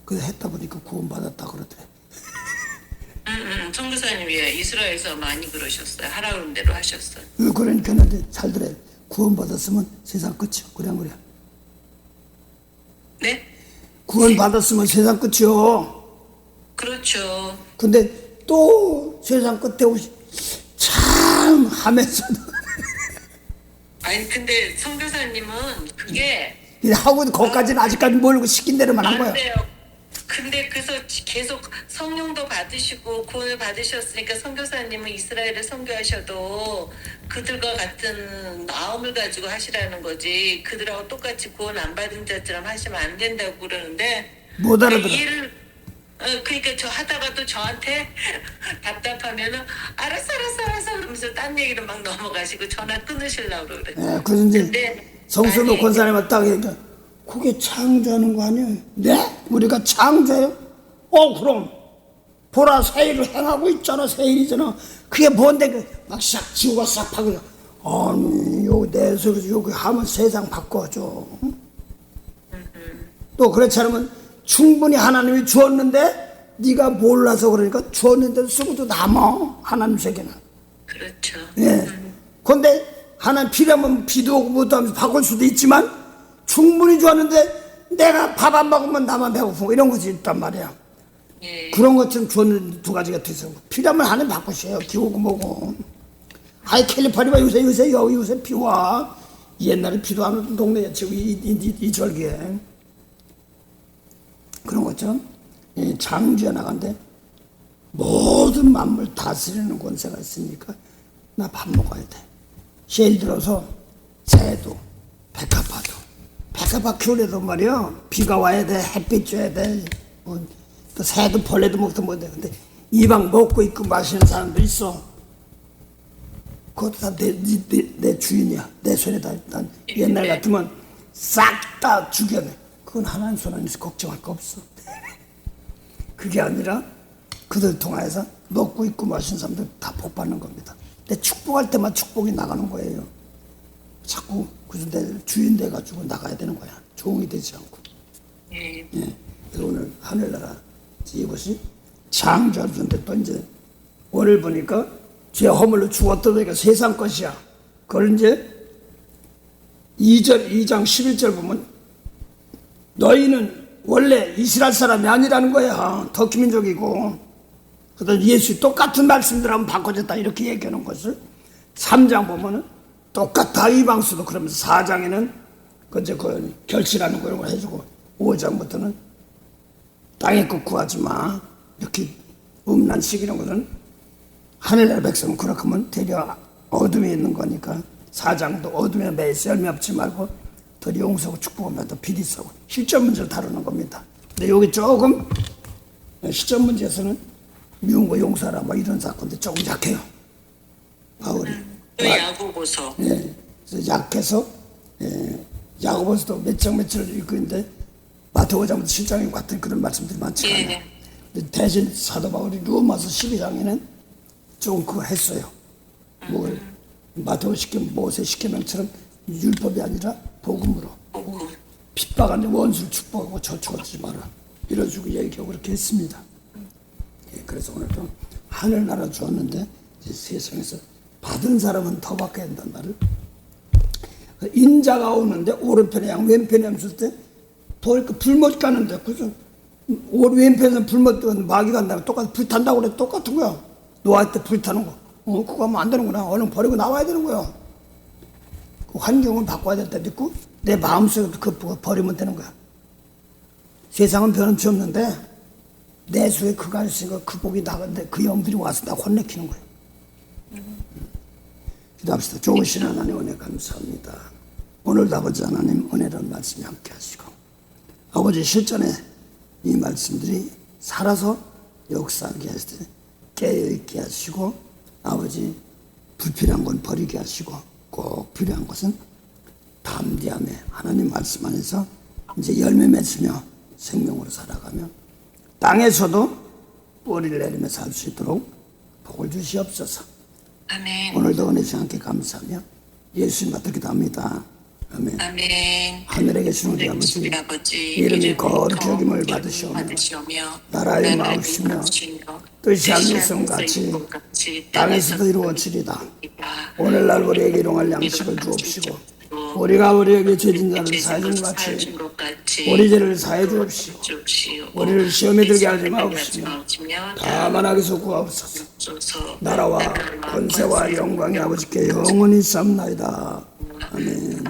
[SPEAKER 1] 그래서 했다 보니까 구원받았다 그러더래.
[SPEAKER 2] 선교사님이 이스라엘에서 많이 그러셨어요. 하라는 대로 하셨어요.
[SPEAKER 1] 그러니까 근데 잘 들어요. 구원받았으면 세상 끝이요. 그래 안 그래?
[SPEAKER 2] 네?
[SPEAKER 1] 구원받았으면 세상 끝이요.
[SPEAKER 2] 그렇죠.
[SPEAKER 1] 근데 또 세상 끝에 참 하면서도
[SPEAKER 2] 아니 근데 선교사님은 그게
[SPEAKER 1] 하고 거기까지는 아직까지 모르고 시킨 대로만 한 거야.
[SPEAKER 2] 안 돼요. 근데 그래서 계속 성령도 받으시고 구원을 받으셨으니까 선교사님은 이스라엘을 선교하셔도 그들과 같은 마음을 가지고 하시라는 거지. 그들하고 똑같이 구원 안 받은 자처럼 하시면 안 된다고 그러는데
[SPEAKER 1] 못 알아들어.
[SPEAKER 2] 이해를 그러니까 저 하다가도 저한테 답답하면은 알았어 그러면서 딴 얘기로 막 넘어가시고 전화 끊으시려고 그래.
[SPEAKER 1] 예, 그래서 이제 성수도 권사님한테 딱 얘기해. 그게 창조하는 거 아니에요? 네? 우리가 창조해요? 그럼 보라 새일을 행하고 있잖아. 새일이잖아. 그게 뭔데 막 싹 지우가 싹 파고 아니 여기 내 속에서 여기 하면 세상 바꿔줘. 또 그렇지 않으면 충분히 하나님이 주었는데 네가 몰라서 그러니까 주었는데도 쓰고도 남아. 하나님 세계는.
[SPEAKER 2] 그렇죠.
[SPEAKER 1] 예. 근데 하나님 필요하면 비도 오고 뭐도 하면서 바꿀 수도 있지만 충분히 주었는데 내가 밥 안 먹으면 나만 배고프고 이런 것이 있단 말이야.
[SPEAKER 2] 예.
[SPEAKER 1] 그런 것처럼 주었는데 두 가지가 있어요. 필요하면 하나님 바꾸셔요. 비 오고 뭐고. 아이 캘리포니아 요새 비 와. 옛날에 비도 안 오던 동네에 지금 이 절기에. 그런 것처럼 창조해 나간데 모든 만물 다스리는 권세가 있으니까 나 밥 먹어야 돼. 예를 들어서 새도 백합화 키우려도 말이야 비가 와야 돼. 햇빛 줘야 돼. 또 새도 벌레도 먹도 못해. 근데 이방 먹고 있고 마시는 사람도 있어. 그것도 다 내 주인이야. 내 손에다. 난 옛날 같으면 싹 다 죽여내. 그건 하나님 손 안에서 걱정할 거 없어. 그게 아니라 그들 통하여서 먹고 있고 마시는 사람들 다 복 받는 겁니다. 근데 축복할 때만 축복이 나가는 거예요. 자꾸 그래서 내 주인 돼가지고 나가야 되는 거야. 종이 되지 않고.
[SPEAKER 2] 예.
[SPEAKER 1] 예. 오늘 하늘나라 이것이 창조하는데 또 이제 오늘 보니까 죄 허물로 죽었다니까 세상 것이야. 그걸 이제 2장 11절 보면 너희는 원래 이스라엘 사람이 아니라는 거야. 터키민족이고. 그다음 예수 똑같은 말씀들 하면 바꿔졌다 이렇게 얘기하는 것을 3장 보면은 똑같다 이방수도 그러면서 4장에는 그 결실하는 거 이런 걸 해주고 5장부터는 땅의 것 구하지 마 이렇게 음란식 이런 거는 하늘나라 백성은 그렇게 하면 되려 어둠에 있는 거니까 4장도 어둠에 매여 열매 없지 말고 더 용서하고 축복하면서 비리서고 실전 문제를 다루는 겁니다. 근데 여기 조금 실전 문제에서는 미운 거 용서하라 뭐 이런 사건도 조금 약해요. 바울이.
[SPEAKER 2] 또 야고보서.
[SPEAKER 1] 예, 그래서 약해서 야고보서도 몇 장을 읽고 있는데 마태오 5장부터 7장에 같은 그런 말씀들이 많지 않아요. 근데 대신 사도 바울이 로마서 12장에는 좀 그거 했어요. 뭐 마태오 시키면 모세 시키면처럼 율법이 아니라 복음으로 핍박하는데 원수를 축복하고 저축하지 마라 이런 식으로 얘기하고 그렇게 했습니다. 예, 그래서 오늘도 하늘나라 주었는데 이제 세상에서 받은 사람은 더 받게 된다는 말을 인자가 오는데 오른편에 양 왼편에 양 쓸 때 보니까 불못 가는데 그래서 왼편에는 불못 뜨는 마귀 간다고 똑같이 불 탄다고 그래 똑같은 거야. 노아할 때 불 타는 거 그거 하면 안 되는구나. 얼른 버리고 나와야 되는 거야. 그 환경을 바꿔야 될 때도 있고 내 마음속에 그거 버리면 되는 거야. 세상은 변함이 없는데 내 속에 그가 있으니까 그 복이 나가는데 그 영들이 와서 나 혼내키는 거야. 기도합시다. 좋으신 하나님 은혜 감사합니다. 오늘도 아버지 하나님 은혜로운 말씀이 함께 하시고 아버지 실전에 이 말씀들이 살아서 역사하게 하시되 깨어있게 하시고 아버지 불필요한 건 버리게 하시고 꼭 필요한 것은 담대함에 하나님 말씀 안에서 이제 열매 맺으며 생명으로 살아가며 땅에서도 뿌리를 내리며 살 수 있도록 복을 주시옵소서.
[SPEAKER 2] 아멘.
[SPEAKER 1] 오늘도 은혜시 함께 감사하며 예수님 받들기도 합니다. 아멘.
[SPEAKER 2] 아멘.
[SPEAKER 1] 하늘에 계신 우리 아버지 이름이 거룩히 여김을 받으시오며 나라의 마음이시며 뜻이 하늘에서 같이 땅에서도 이루어지리다. 오늘날 우리에게 일용할 양식을 주옵시고 우리가 우리에게 죄진 자를 사해 준 같이 우리 죄를 사해 주옵시고 우리를 시험에 들게 하지 마옵시며 다만 악에서 구하옵소서. 나라와 권세와 영광이 아버지께 영원히 삼나이다. 아멘.